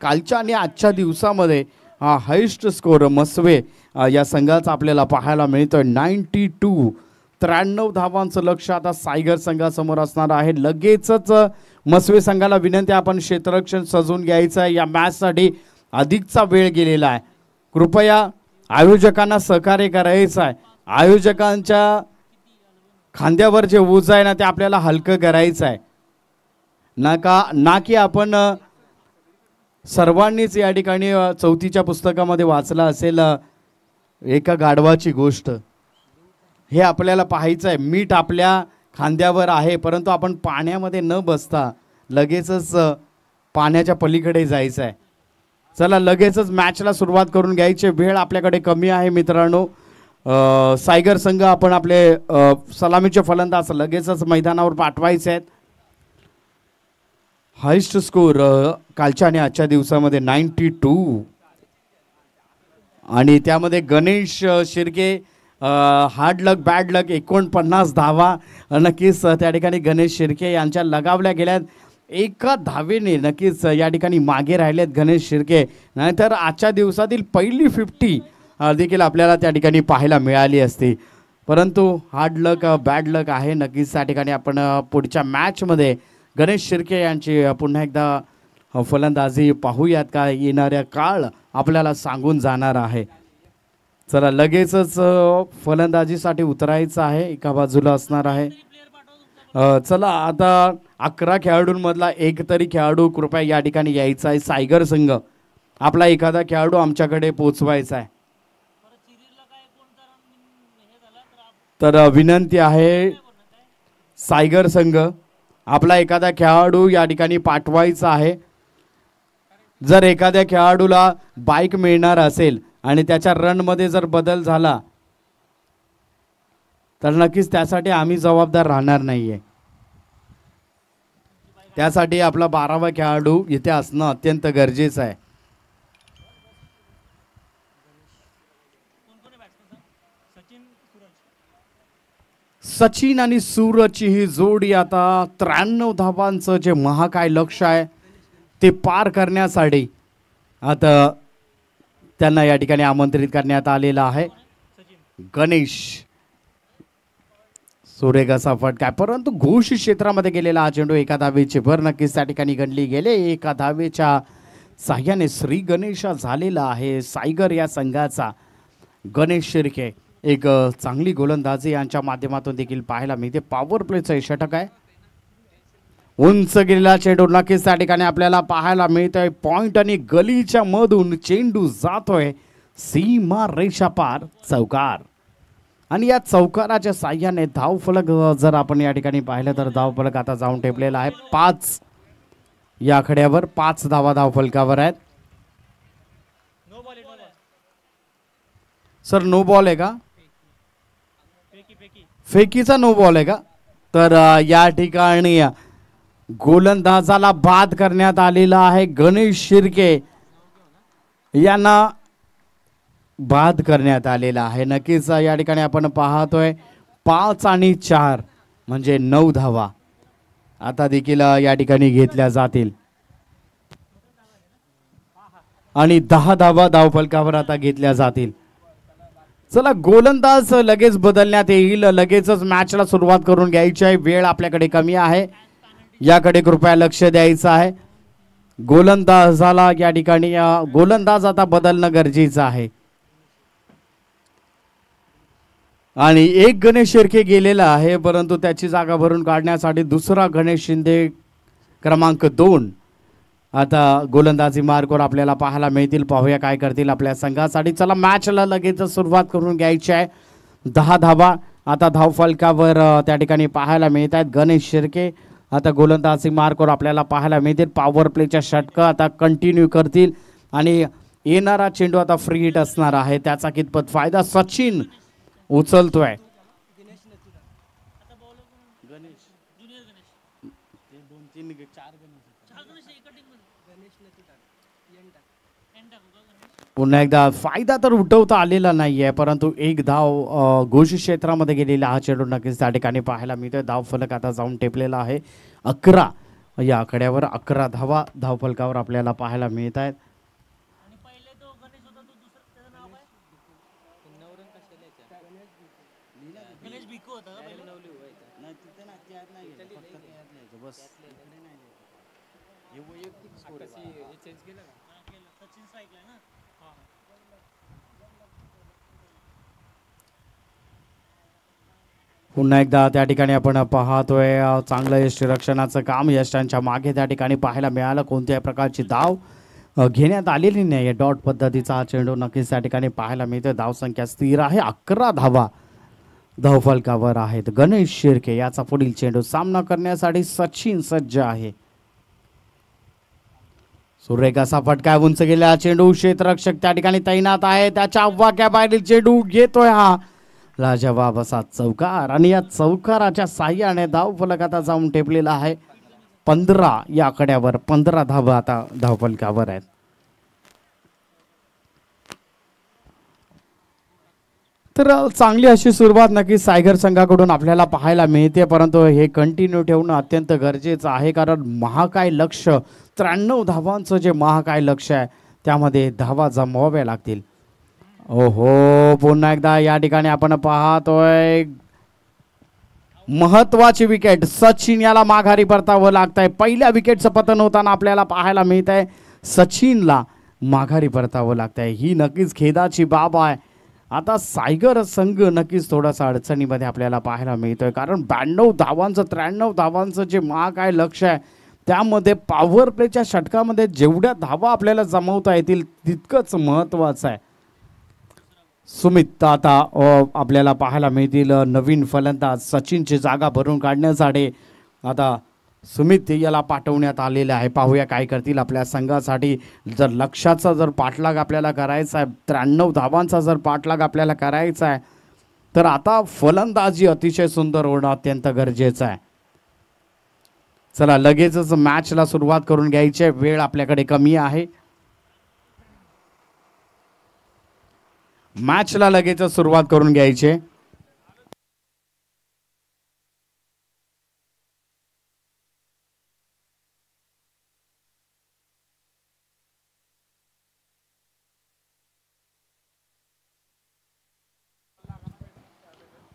कालच्या आणि आजच्या दिवसामध्ये हायेस्ट स्कोर मस्वे या संघाचा आपल्याला पाहायला मिळतोय 92. 93 धावांचं लक्ष आता सायगर संघासमोर असणार आहे. लगेचच मस्वे संघाला विनंती, आपण क्षेत्ररक्षण सजवून घ्यायचं आहे. या मॅचसाठी अधिकचा वेळ गेलेला आहे. कृपया आयोजकांना सहकार्य करायचं आहे. आयोजकांच्या खांद्यावर जे ओझं आहे ना ते आपल्याला हलकं करायचं आहे. ना की आपण सर्वांनीच या ठिकाणी चौथीच्या पुस्तकामध्ये वाचलं असेल एका गाढवाची गोष्ट. हे आपल्याला पाहायचं आहे. मीठ आपल्या खांद्यावर आहे, परंतु आपण पाण्यामध्ये न बसता लगेचच पाण्याच्या पलीकडे जायचं आहे. चला लगेचच मॅचला सुरुवात करून घ्यायची. वेळ आपल्याकडे कमी आहे मित्रांनो. सायगर संघ आपण आपले सलामीचे फलंदाज लगेचच मैदानावर पाठवायचे आहेत. हायेस्ट स्कोर कालच्या आणि आजच्या दिवसामध्ये 92 आणि त्यामध्ये गणेश शिर्के हार्ड लक बॅड लक 49 धावा नक्कीच त्या ठिकाणी गणेश शिर्के यांच्या लगावल्या गेल्यात. एका धावेने नक्कीच या ठिकाणी मागे राहिलेत गणेश शिर्के. नाहीतर आजच्या दिवसातील पहिली 50 देखील आपल्याला त्या ठिकाणी पाहायला मिळाली असती. परंतु हार्ड लक बॅड लक आहे. नक्कीच त्या ठिकाणी आपण पुढच्या मॅचमध्ये गणेश शिर्के यांची पुन्हा एकदा फलंदाजी पाहूयात का येणाऱ्या काळ आपल्याला सांगून जाणार आहे. चला लगेचच फलंदाजीसाठी उतरायचं आहे. एका बाजूला असणार आहे. चला आता 11 खेळाडूंमधला एक तरी खेळाडू कृपया या ठिकाणी यायचा आहे. सायगर संघ आपला एखादा खेळाडू आमच्याकडे पोचवायचा आहे. तर विनंती आहे सायगर संघ आपला एखादा खेळाडू या ठिकाणी पाठवायचा आहे. जर एखाद्या खेळाडूला बाईक मिळणार असेल आणि त्याच्या रनमध्ये जर बदल झाला तर नक्कीच त्यासाठी आम्ही जबाबदार राहणार नाहीये. त्यासाठी आपला 12वा खेळाडू इथे असणं अत्यंत गरजेचं आहे. सचिन आणि सूरजची ही जोडी आता 93 धावांचं जे महाकाय लक्ष आहे ते पार करण्यासाठी आता त्यांना या ठिकाणी आमंत्रित करण्यात आलेलं आहे. गणेश सुरेखाचा फटका, परंतु घोष क्षेत्रामध्ये गेलेला हा चेंडू एका धावेची भर नक्कीच त्या ठिकाणी गणली गेले. एका धावेच्या साह्याने श्री गणेश झालेला आहे सायगर या संघाचा. गणेश शिर्के एक चांगली गोलंदाजी यांच्या माध्यमातून देखील पाहायला मिळते. पॉवर प्लेचं षटक आहे. उंच गेलेला चेंडू नक्कीच त्या ठिकाणी आपल्याला पाहायला मिळतोय. पॉइंट आणि गलीच्या मधून चेंडू जातोय सीमा रेषा पार चौकार आणि या चौकाराच्या साह्याने धावफलक जर आपण या ठिकाणी पाहिलं तर धावफलक आता जाऊन टेपलेला आहे 5. या आकड्यावर 5 धावा धावफलकावर आहेत. सर नो बॉल आहे का? फेकीचा नो बॉल आहे का? तर या ठिकाणी गोलंदाजाला बाद करण्यात आलेला आहे. गणेश शिर्के यांना बाद करण्यात आलेला आहे. नक्कीच या ठिकाणी आपण पाहतोय 5 आणि 4 म्हणजे 9 धावा आता देखील या ठिकाणी घेतल्या जातील आणि 10 धावा धावफलकावर आता घेतल्या जातील. चला गोलंदाज लगेच बदलण्यात येईल. लगेचच मॅचला सुरुवात करून घ्यायची आहे. वेळ आपल्याकडे कमी आहे, याकडे कृपया लक्ष द्यायचं आहे. गोलंदाजाला या ठिकाणी गोलंदाज आता बदलणं गरजेचं आहे आणि एक गणेश शिर्के गेलेला आहे, परंतु त्याची जागा भरून काढण्यासाठी दुसरा गणेश शिंदे क्रमांक 2 आता गोलंदाजी मार्गावर आपल्याला पाहायला मिळतील. पाहूया काय करतील आपल्या संघासाठी. चला मॅचला लगेच सुरुवात करून घ्यायची आहे. 10 धावा आता धावफलकावर त्या ठिकाणी पाहायला मिळत आहेत. गणेश शिर्के आता गोलंदाजी मार्गावर आपल्याला पाहायला मिळतील. पॉवर प्लेच्या षटकं आता कंटिन्यू करतील आणि येणारा चेंडू आता फ्री हिट असणार आहे. त्याचा कितपत फायदा सचिन उचलतोय. पुन्हा एकदा फायदा तर उठवता आलेला नाहीये, परंतु एक धाव घोष क्षेत्रामध्ये गेलेला हा चेंडू नक्कीच त्या ठिकाणी पाहायला मिळतोय. धाव फलक आता जाऊन टेपलेला आहे 11 या आकड्यावर 11 धावा धावफलकावर आपल्याला पाहायला मिळत आहेत. पुन्हा एकदा त्या ठिकाणी आपण पाहतोय चांगलं यष्टीरक्षणाचं काम यष्टांच्या मागे त्या ठिकाणी पाहायला मिळालं. कोणत्याही प्रकारची धाव घेण्यात आलेली नाही. डॉट पद्धतीचा हा चेंडू नक्कीच त्या ठिकाणी पाहायला मिळतोय. धावसंख्या स्थिर आहे. 11 धावा धावफलकावर आहेत. गणेश शिर्के याचा पुढील चेंडू सामना करण्यासाठी सचिन सज्ज आहे. सुरेख असा फटका उंच गेलेला चेंडू क्षेत्ररक्षक त्या ठिकाणी तैनात आहे. त्याच्या वाक्याबाहेरील चेंडू घेतोय हा लाजवाब असा चौकार आणि या चौकाराच्या साह्याने धावफलक आता जाऊन टेपलेला आहे. 15 या आकड्यावर 15 धावा आता धावफलकावर आहेत. तर चांगली अशी सुरुवात नक्की सायगर संघाकडून आपल्याला पाहायला मिळते, परंतु हे कंटिन्यू ठेवणं अत्यंत गरजेचं आहे. कारण महाकाय लक्ष 93 धावांचं जे महाकाय लक्ष आहे त्यामध्ये धावा जमवाव्या लागतील. ओहो पुन्हा एकदा या ठिकाणी आपण पाहतोय महत्वाची विकेट. सचिन याला माघारी परतावं लागतंय. पहिल्या विकेटचं पतन होताना आपल्याला पाहायला मिळत आहे. सचिनला माघारी परतावं लागतंय. ही नक्कीच खेदाची बाब आहे. आता सायगर संघ नक्कीच थोडासा अडचणीमध्ये आपल्याला पाहायला मिळतोय. कारण 92 धावांचं 93 धावांचं जे महाकाय लक्ष आहे त्यामध्ये पॉवर प्लेच्या षटकामध्ये जेवढ्या धावा आपल्याला जमवता येतील तितकंच महत्त्वाचं आहे. सुमित आता आपल्याला पाहायला मिळतील नवीन फलंदाज सचिनची जागा भरून काढण्यासाठी आता सुमित याला पाठवण्यात आलेलं आहे. पाहूया काय करतील आपल्या संघासाठी. जर लक्षाचा जर पाठलाग आपल्याला करायचा आहे 93 धावांचा जर पाठलाग आपल्याला करायचा आहे तर आता फलंदाजी अतिशय सुंदर होणं अत्यंत गरजेचं आहे. चला लगेचच मॅचला सुरुवात करून घ्यायची. वेळ आपल्याकडे कमी आहे. मॅचला लगेच सुरुवात करून घ्यायची.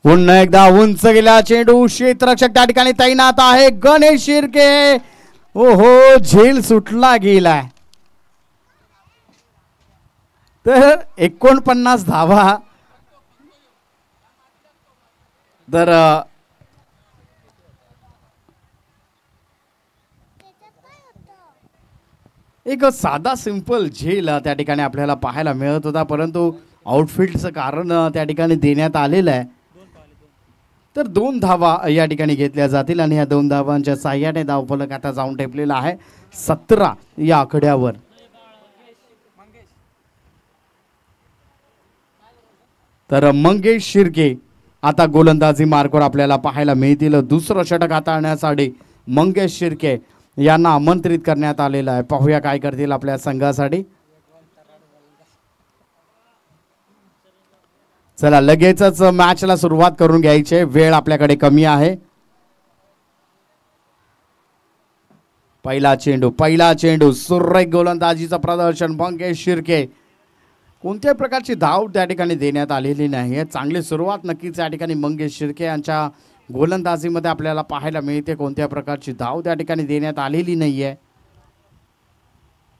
पुन्हा एकदा उंच गेला चेंडू क्षेत्ररक्षक त्या ठिकाणी तैनात आहे. गणेश शिर्के ओहो झेल सुटला गेलाय. तर 49 धावा तर एक साधा सिंपल झेल त्या ठिकाणी आपल्याला पाहायला मिळत होता, परंतु आउटफील्डचं कारण त्या ठिकाणी देण्यात आलेलं आहे. तर 2 धावा या ठिकाणी घेतल्या जातील आणि या 2 धावांच्या साह्याने धावफलक आता जाऊन टेपलेला आहे 17 या आकड्यावर. तर मंगेश शिर्के आता गोलंदाजी मार्कवर आपल्याला पाहायला मिळतील. दुसरं षटक हाताळण्यासाठी मंगेश शिर्के यांना आमंत्रित करण्यात आलेलं आहे. पाहूया काय करतील आपल्या संघासाठी. चला लगेचच मॅचला सुरुवात करून घ्यायची. वेळ आपल्याकडे कमी आहे. पहिला चेंडू सुरेख गोलंदाजीचं प्रदर्शन. मंगेश शिर्के कोणत्याही प्रकारची धाव त्या ठिकाणी देण्यात आलेली नाही. चांगली सुरुवात नक्कीच या ठिकाणी मंगेश शिर्के यांच्या गोलंदाजीमध्ये आपल्याला पाहायला मिळते. कोणत्या प्रकारची धाव त्या ठिकाणी देण्यात आलेली नाहीये.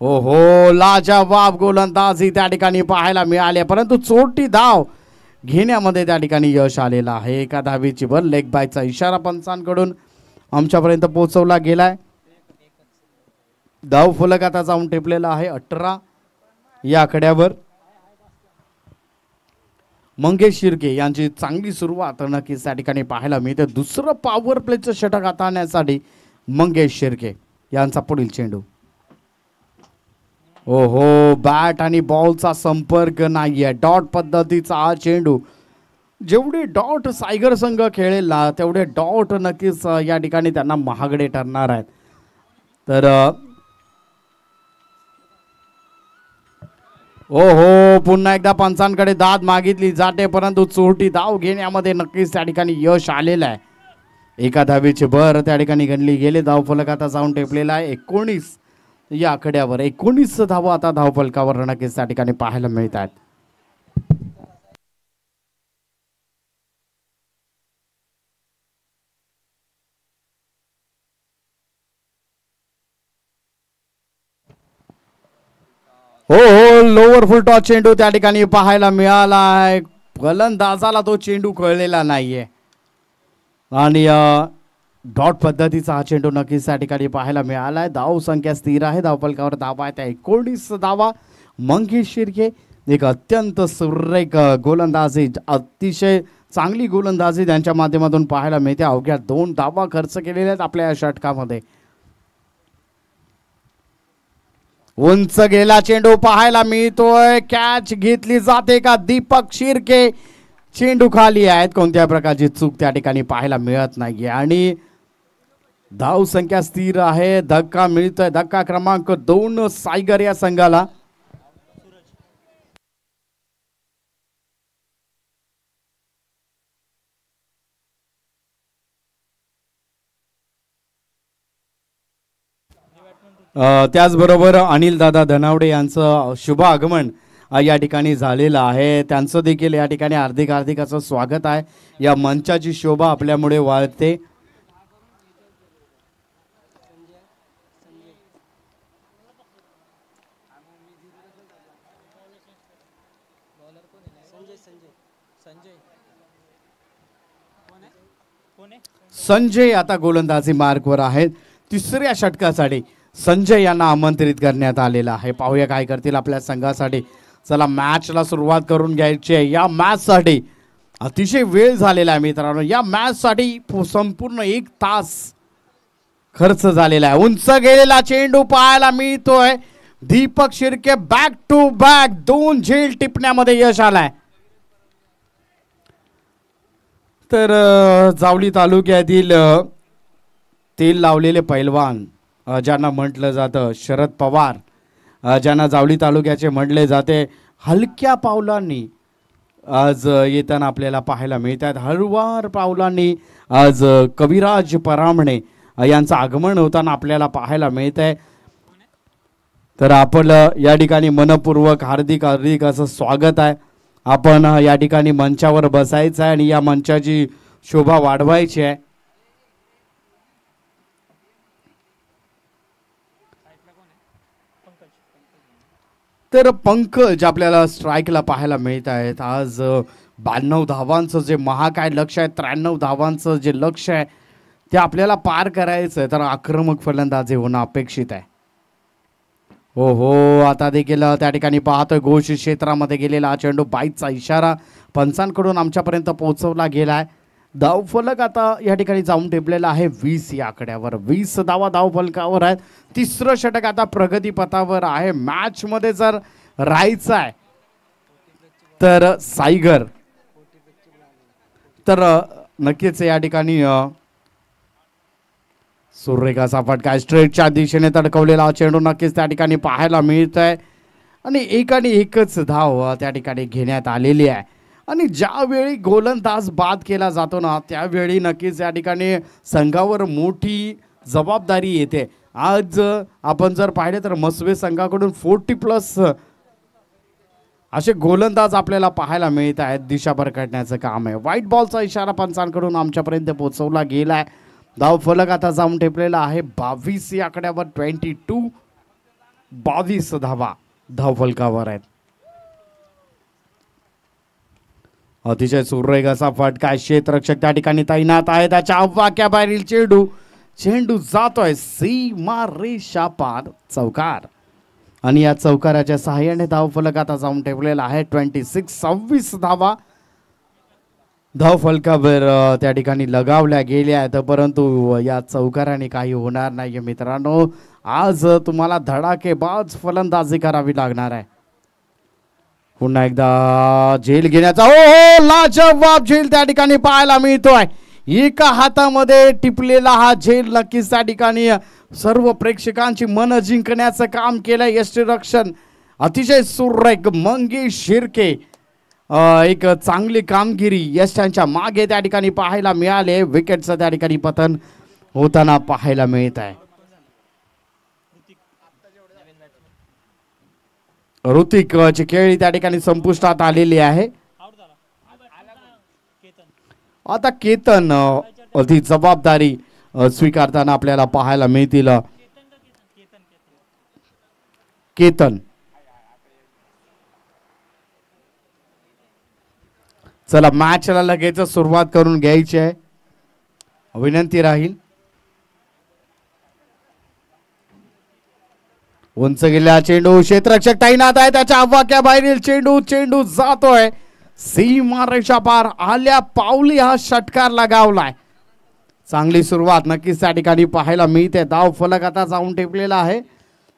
ओहो लाजवाब गोलंदाजी त्या ठिकाणी पाहायला मिळाली, परंतु चोरटी धाव घेण्यामध्ये त्या ठिकाणी यश आलेलं आहे. एका धावेची भर. लेग बायचा इशारा पंचांकडून आमच्यापर्यंत पोहोचवला गेलाय. धाव फलक आता जाऊन टेपलेला आहे 18 या आकड्यावर. मंगेश शिर्के यांची चांगली सुरुवात नक्कीच त्या ठिकाणी पाहायला मिळते. दुसरं पॉवर प्लेचं षटक हाताळण्यासाठी मंगेश शिर्के यांचा पुढील चेंडू. ओहो बॅट आणि बॉलचा संपर्क नाहीये. डॉट पद्धतीचा हा चेंडू. जेवढे डॉट सायगर संघ खेळेल ना तेवढे डॉट नक्कीच या ठिकाणी त्यांना महागडे ठरणार आहेत. तर ओहो पुन्हा एकदा पंचांकडे दाद मागितली जाते, परंतु चोरटी धाव घेण्यामध्ये नक्कीच त्या ठिकाणी यश आलेलं आहे. एका धावेची भर त्या ठिकाणी गणली गेले. धावफलक आता जाऊन टेपलेला आहे 19 या आकड्यावर. 19 धावा आता धावफलकावर नक्कीच त्या ठिकाणी पाहायला मिळत आहेत. हो हो, लोअर फुल टॉस चेंडू त्या ठिकाणी पाहायला मिळालाय. फलंदाजाला तो चेंडू कळलेला नाहीये आणि डॉट पद्धतीचा हा चेंडू नक्कीच त्या ठिकाणी पाहायला मिळालाय. धाव संख्या स्थिर आहे. धावफलकावर धावा आहेत 19 धावा. मंगेश शिर्के एक अत्यंत सुरेख गोलंदाजी, अतिशय चांगली गोलंदाजी त्यांच्या माध्यमातून पाहायला मिळते. अवघ्या 2 धावा खर्च केलेल्या आहेत आपल्या या षटकामध्ये. उंच गेला चेंडू पाहायला मिळतोय. कॅच घेतली जाते का? दीपक शिर्के चेंडू खाली आहेत. कोणत्या प्रकारची चूक त्या ठिकाणी पाहायला मिळत नाहीये आणि धाव संख्या स्थिर आहे. धक्का मिळतोय. धक्का क्रमांक 2 सायगर या संघाला. त्याचबरोबर अनिल दादा धनावडे यांचं शुभ आगमन या ठिकाणी झालेलं आहे. त्यांचं देखील या ठिकाणी हार्दिक हार्दिक असं स्वागत आहे. या मंचाची शोभा आपल्यामुळे वाढते. संजय आता गोलंदाजी मार्कवर आहेत. तिसऱ्या षटकासाठी संजय यांना आमंत्रित करण्यात आलेलं आहे. पाहूया काय करतील आपल्या संघासाठी. चला मॅचला सुरुवात करून घ्यायची आहे. या मॅचसाठी अतिशय वेळ झालेला आहे मित्रांनो. या मॅचसाठी संपूर्ण 1 तास खर्च झालेला आहे. उंच गेलेला चेंडू पाहायला मिळतोय. Deepak Shirke back to back 2 झेल टिपण्यामध्ये यश आलाय. तर जावली तालुक्यातील तेल लावलेले पैलवान ज्यांना म्हटलं जातं शरद पवार, ज्यांना जावली तालुक्याचे म्हटले जाते, हलक्या पावलांनी आज येताना आपल्याला पाहायला मिळतात. हळुवार पावलांनी आज कविराज परामणे यांचं आगमन होताना आपल्याला पाहायला मिळत आहे. तर आपलं या ठिकाणी मनपूर्वक हार्दिक हार्दिक असं स्वागत आहे. आपण या ठिकाणी मंचावर बसायचं आहे आणि या मंचाची शोभा वाढवायची आहे. तर पंकज आपल्याला स्ट्राईकला पाहायला मिळत आहेत. आज 92 धावांचं जे महाकाय लक्ष आहे, 93 धावांचं जे लक्ष आहे ते आपल्याला पार करायचं आहे. तर आक्रमक फलंदाजी होणं अपेक्षित आहे. हो हो, आता देखील त्या ठिकाणी पाहतोय घोष क्षेत्रामध्ये गेलेला हा चेंडू. बाईचा इशारा पंचांकडून आमच्यापर्यंत पोहोचवला गेलाय. धावफलक आता या ठिकाणी जाऊन टेपलेला आहे 20 या आकड्यावर. 20 धावा धावफलकावर आहेत. तिसरं षटक आता प्रगतीपथावर आहे. मॅच मध्ये जर राहायचं आहे तर सायगर तर नक्कीच या ठिकाणी सुरेखाचा फटका स्ट्रेटच्या दिशेने तडकवलेला चेंडू नक्कीच त्या ठिकाणी पाहायला मिळत आहे आणि एकच धाव त्या ठिकाणी घेण्यात आलेली आहे. आणि ज्यावेळी गोलंदाज बाद केला जातो ना त्यावेळी नक्कीच या ठिकाणी संघावर मोठी जबाबदारी येते. आज आपण जर पाहिले तर मसवे संघाकडून 40+ असे गोलंदाज आपल्याला पाहायला मिळत आहेत. दिशा भरकटण्याचं काम आहे. व्हाईट बॉलचा इशारा पंचांकडून आमच्यापर्यंत पोहोचवला गेलाय. धावफलक आता जाऊन टेपलेला आहे 22 या आकड्यावर. 22 धावा धावफलकावर आहेत. अतिशय सुरेख असा फटका. क्षेत्ररक्षक त्या ठिकाणी तैनात आहे. त्याच्या अव्वाक्याबाहेरील चेंडू जातोय सीमारेषा पार. चौकार आणि या चौकाराच्या सहाय्याने धावफलक आता जाऊन ठेवलेला आहे 26 धावा धावफलकावर त्या ठिकाणी लगावल्या गेल्या आहेत. परंतु या चौकाराने काही होणार नाही मित्रांनो. आज तुम्हाला धडाकेबाज फलंदाजी करावी लागणार आहे. पुन्हा एकदा झेल घेण्याचा हो लाजवाब झेल त्या ठिकाणी पाहायला मिळतोय. एका हातामध्ये टिपलेला हा झेल नक्कीच त्या ठिकाणी सर्व प्रेक्षकांची मन जिंकण्याचं काम केलं यष्टीरक्षण. अतिशय सुरेख मंगेश शिर्के एक चांगली कामगिरी यश त्यांच्या मागे त्या ठिकाणी पाहायला मिळाले. विकेटचं त्या ठिकाणी पतन होताना पाहायला मिळत आहे. ऋतिक ची खेळी त्या ठिकाणी संपुष्टात आलेली आहे. आता केतन ती जबाबदारी स्वीकारताना आपल्याला पाहायला मिळतील. केतन चला मॅचला लगेच सुरुवात करून घ्यायची आहे. विनंती राहील. उंच गेला चेंडू क्षेत्ररक्षक तैनात आहे. त्याच्या आवाक्याबाहेरील चेंडू जातोय सीमारेषा पार. आल्या पावली हा षटकार लगावलाय. चांगली सुरुवात नक्कीच त्या ठिकाणी पाहायला मिळते. धाव फलक आता जाऊन टेपलेला आहे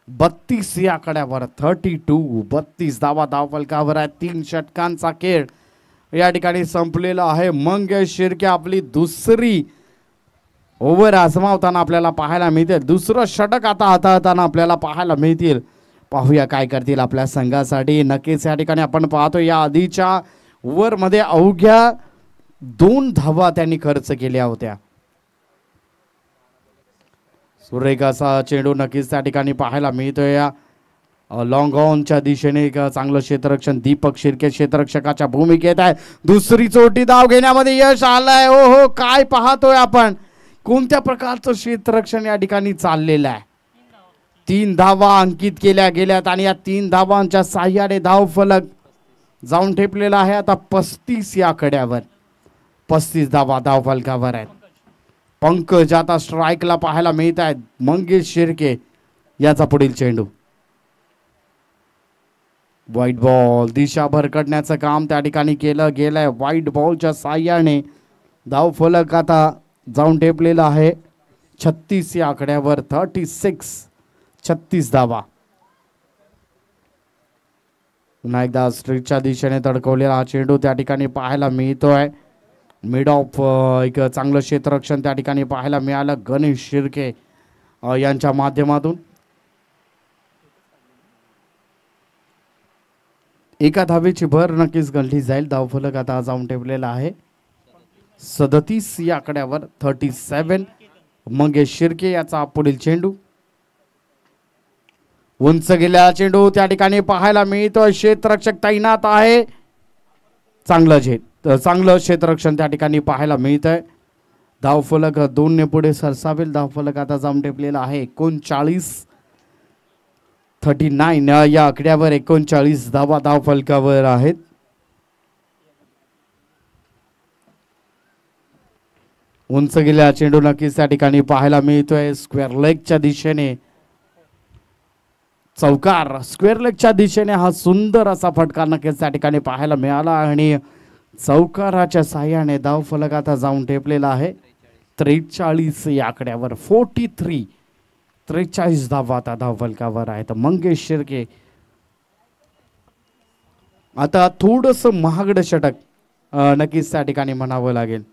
32 या आकड्यावर. 32 धावा धाव फलकावर आहे. 3 षटकांचा खेळ या ठिकाणी संपलेला आहे. मंगेश शिर्के आपली दुसरी ओव्हर आजमावताना आपल्याला पाहायला मिळते. दुसरं षटक आता हाताळताना आपल्याला पाहायला मिळतील. पाहूया काय करतील आपल्या संघासाठी. नक्कीच या ठिकाणी आपण पाहतो या आधीच्या ओव्हरमध्ये अवघ्या 2 धावा त्यांनी खर्च केल्या होत्या. सुरेख असा चेंडू नक्कीच त्या ठिकाणी पाहायला मिळतोय. या लॉंग ऑनच्या दिशेने एक चांगलं क्षेत्ररक्षण दीपक शिर्के क्षेत्ररक्षकाच्या भूमिकेत आहे. दुसरी चोटी धाव घेण्यामध्ये यश आलंय. ओ हो काय पाहतोय आपण कोणत्या प्रकारचं क्षेत्ररक्षण या ठिकाणी चाललेलं आहे. 3 धावा अंकित केल्या गेल्यात आणि या 3 धावांच्या साह्याने धाव फलक जाऊन ठेपलेला आहे आता 35 या आकड्यावर. 35 धावा धाव फलकावर आहेत. पंकज आता स्ट्राईकला पाहायला मिळत आहेत. मंगेश शिर्के याचा पुढील चेंडू व्हाईट बॉल. दिशा भरकटण्याचं काम त्या ठिकाणी केलं गेलंय. व्हाईट बॉलच्या साह्याने धाव फलक आता जाऊन टेपलेला आहे 36 या आकड्यावर. 36 धावा. पुन्हा एकदा स्ट्रीटच्या दिशेने तडकवलेला हा चेंडू त्या ठिकाणी पाहायला मिळतोय. मिड ऑफ एक चांगलं क्षेत्ररक्षण त्या ठिकाणी पाहायला मिळालं गणेश शिर्के यांच्या माध्यमातून. एका धावेची भर नक्कीच गंठली जाईल. धावफलक आता जाऊन ठेवलेला आहे 37 या आकड्यावर. 37 मंगेश शिर्के याचा पुढील चेंडू. उंच गेलेला चेंडू त्या ठिकाणी पाहायला मिळतोय. क्षेत्ररक्षक तैनात आहे. चांगलं क्षेत्ररक्षण त्या ठिकाणी पाहायला मिळतंय. धावफलक 2 ने पुढे सरसावेल. धावफलक आता जाऊन टेपलेला आहे 39 या आकड्यावर. 39 धावा धावफलकावर आहेत. उंच गेलेला चेंडू नक्कीच त्या ठिकाणी पाहायला मिळतोय. स्क्वेअर लेगच्या दिशेने चौकार. स्क्वेअर लेगच्या दिशेने हा सुंदर असा फटका नक्कीच त्या ठिकाणी पाहायला मिळाला आणि चौकाराच्या साह्याने धाव फलक आता जाऊन टेपलेला आहे 43 या आकड्यावर. 43 धावा आता धाव फलकावर आहेत. मंगेश शिर्के आता थोडस महागड षटक नक्कीच त्या ठिकाणी म्हणावं लागेल.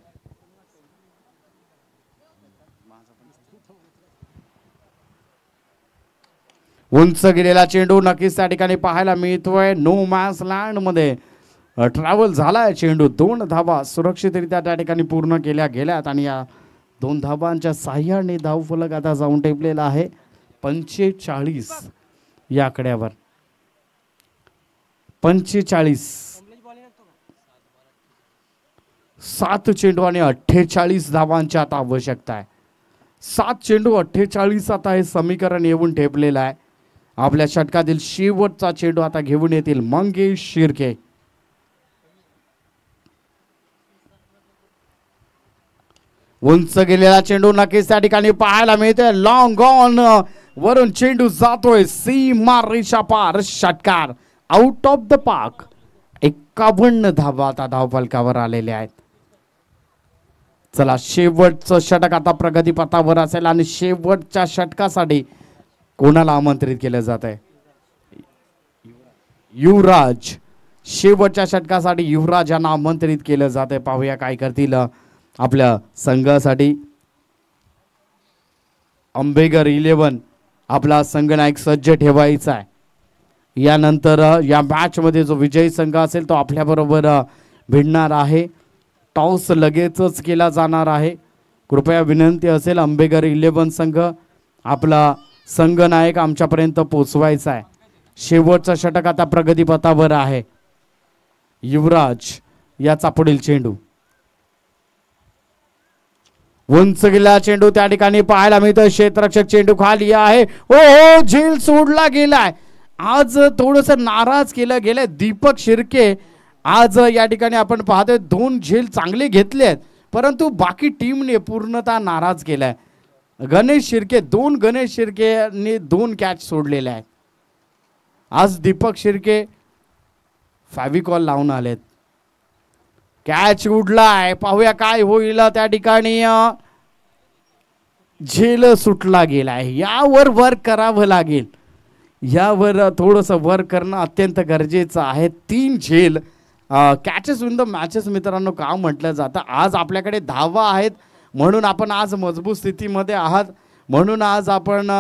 उंच गेलेला चेंडू नक्कीच त्या ठिकाणी पाहायला मिळतोय. नो मॅन्स लँड मध्ये ट्रॅव्हल झालाय चेंडू. 2 धावा सुरक्षितरित्या त्या ठिकाणी पूर्ण केल्या गेल्यात आणि या 2 धावांच्या साह्याने धाव फलक आता जाऊन टेपलेला आहे 45 या आकड्यावर. 45 7 चेंडू आणि 48 धावांची आता आवश्यकता आहे. 7 चेंडू 48 आता हे समीकरण येऊन ठेपलेलं आहे. आपल्या षटकातील शेवटचा चेंडू आता घेऊन येतील मंगेश शिर्के. उंच गेलेला चेंडू नक्कीच त्या ठिकाणी पाहायला मिळतोय. लॉंग ऑन वरून चेंडू जातोय सीमा रेषा पार. षटकार आउट ऑफ द पार्क. 51 धावा आता धावफलकावर आलेले आहेत. चला शेवटचं षटक आता प्रगतीपथावर असेल आणि शेवटच्या षटकासाठी कोणाला आमंत्रित केलं जात आहे? युवराज. शेवटच्या षटकासाठी युवराज यांना आमंत्रित केलं जात आहे. पाहूया काय करतील आपल्या संघासाठी. अंबेगर 11 आपला संघनायक सज्ज ठेवायचा आहे. यानंतर या मॅच मध्ये जो विजयी संघ असेल तो आपल्या बरोबर भिडणार आहे. टॉस लगेचच केला जाणार आहे. कृपया विनंती असेल अंबेगर 11 संघ आपला संघनायक आमच्यापर्यंत पोहोचवायचा आहे. शेवटचा षटक आता प्रगतीपथावर आहे. युवराज याचा पुढील चेंडू, उंच गेला चेंडू त्या ठिकाणी पाहायला मिळतं. क्षेत्ररक्षक चेंडू खाली आहे. हो झेल सोडला गेलाय. आज थोडस नाराज केलं गेलंय दीपक शिर्के. आज या ठिकाणी आपण पाहतोय 2 झेल चांगले घेतलेत परंतु बाकी टीमने पूर्णतः नाराज केलाय. गणेश शिर्केने 2 कॅच सोडलेल्या आहेत. आज दीपक शिर्के फॅविकॉल लावून आलेत. कॅच उडलाय. पाहूया काय होईल. त्या ठिकाणी झेल सुटला गेलाय. यावर वर्क करावं लागेल. यावर थोडंसं वर्क करणं अत्यंत गरजेचं आहे. 3 झेल कॅचेस इन द मॅचेस मित्रांनो का म्हटलं जातं. आज आपल्याकडे धावा आहेत म्हणून आपण आज मजबूत स्थितीमध्ये आहात, म्हणून आज आपण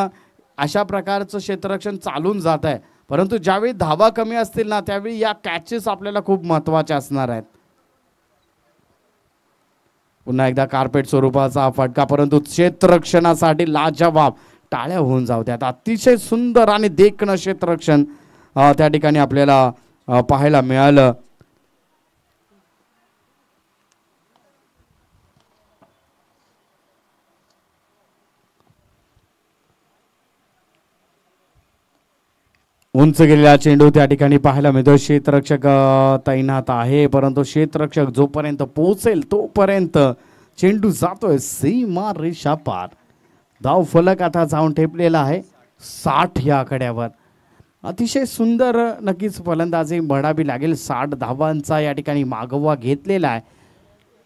अशा प्रकारचं क्षेत्ररक्षण चालून जात आहे. परंतु ज्यावेळी धावा कमी असतील ना त्यावेळी या कॅचेस आपल्याला खूप महत्त्वाच्या असणार आहेत. पुन्हा एकदा कार्पेट स्वरूपाचा फटका परंतु क्षेत्ररक्षणासाठी लाजवाब टाळ्या होऊन जाऊ द्यात. अतिशय सुंदर आणि देखणं क्षेत्ररक्षण त्या ठिकाणी आपल्याला पाहायला मिळालं. उंच गेलेला चेंडू त्या ठिकाणी पाहायला मिळतो. क्षेत्ररक्षक तैनात आहे परंतु क्षेत्ररक्षक जोपर्यंत पोहोचेल तोपर्यंत चेंडू जातोय सीमा रेषा पार. धाव फलक आता जाऊन ठेपलेला आहे 60 या आकड्यावर. अतिशय सुंदर नक्कीच फलंदाजी म्हणावी लागेल. 60 धावांचा या ठिकाणी मागोवा घेतलेला आहे.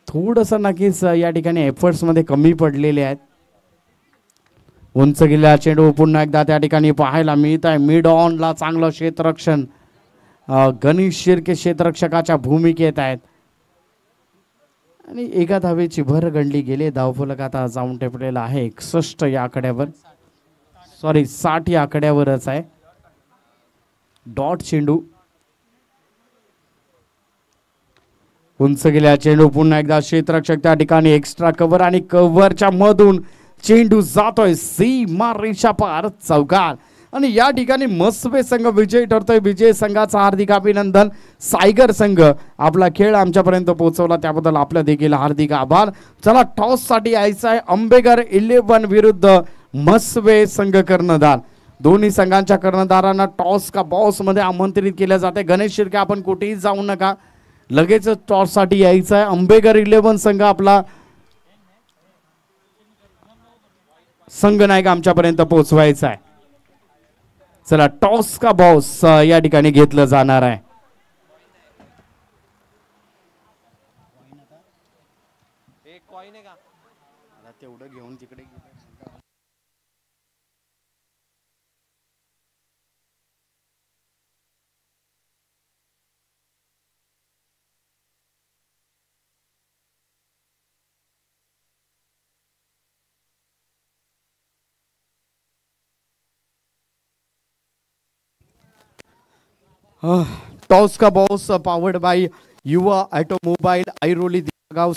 थोडंसं नक्कीच या ठिकाणी एफर्ट्स मध्ये कमी पडलेले आहेत. उंच गेलेला चेंडू पुन्हा एकदा त्या ठिकाणी पाहायला मिळत आहे. मिड ऑनला चांगलं क्षेत्ररक्षण. गणेश शिर्के क्षेत्ररक्षकाच्या भूमिकेत आहेत आणि एका धावेची भर गणली गेली. धावफलक आता जाऊन टेपलेला आहे 61 या आकड्यावर, सॉरी 60 या आकड्यावरच आहे. डॉट चेंडू. उंच गेलेला चेंडू पुन्हा एकदा क्षेत्ररक्षक त्या ठिकाणी एक्स्ट्रा कव्हर आणि कव्हरच्या मधून चेंडू जातोय सीमा रेषा पार चौकार. आणि या ठिकाणी मस्वे संघ विजयी ठरतोय. विजय संघाचा हार्दिक अभिनंदन. सायगर संघ आपला खेळ आमच्यापर्यंत पोहोचवला त्याबद्दल आपल्या देखील हार्दिक आभार. चला टॉस साठी यायचं आहे. अंबेगर 11 विरुद्ध मस्वे संघ कर्णधार. दोन्ही संघांच्या कर्णधारांना टॉस का बॉस मध्ये आमंत्रित केले जाते. गणेश शिर्के आपण कुठेही जाऊ नका, लगेच टॉस साठी यायचं आहे. अंबेगर 11 संघ आपला संघनायक आमच्यापर्यंत पोहोचवायचा आहे. चला टॉस का बॉस या ठिकाणी घेतलं जाणार आहे. तेवढं घेऊन तिकडे टॉस का बॉस पावर्ड बाय युवा ऑटोमोबाईल, ऐरोली, गाव.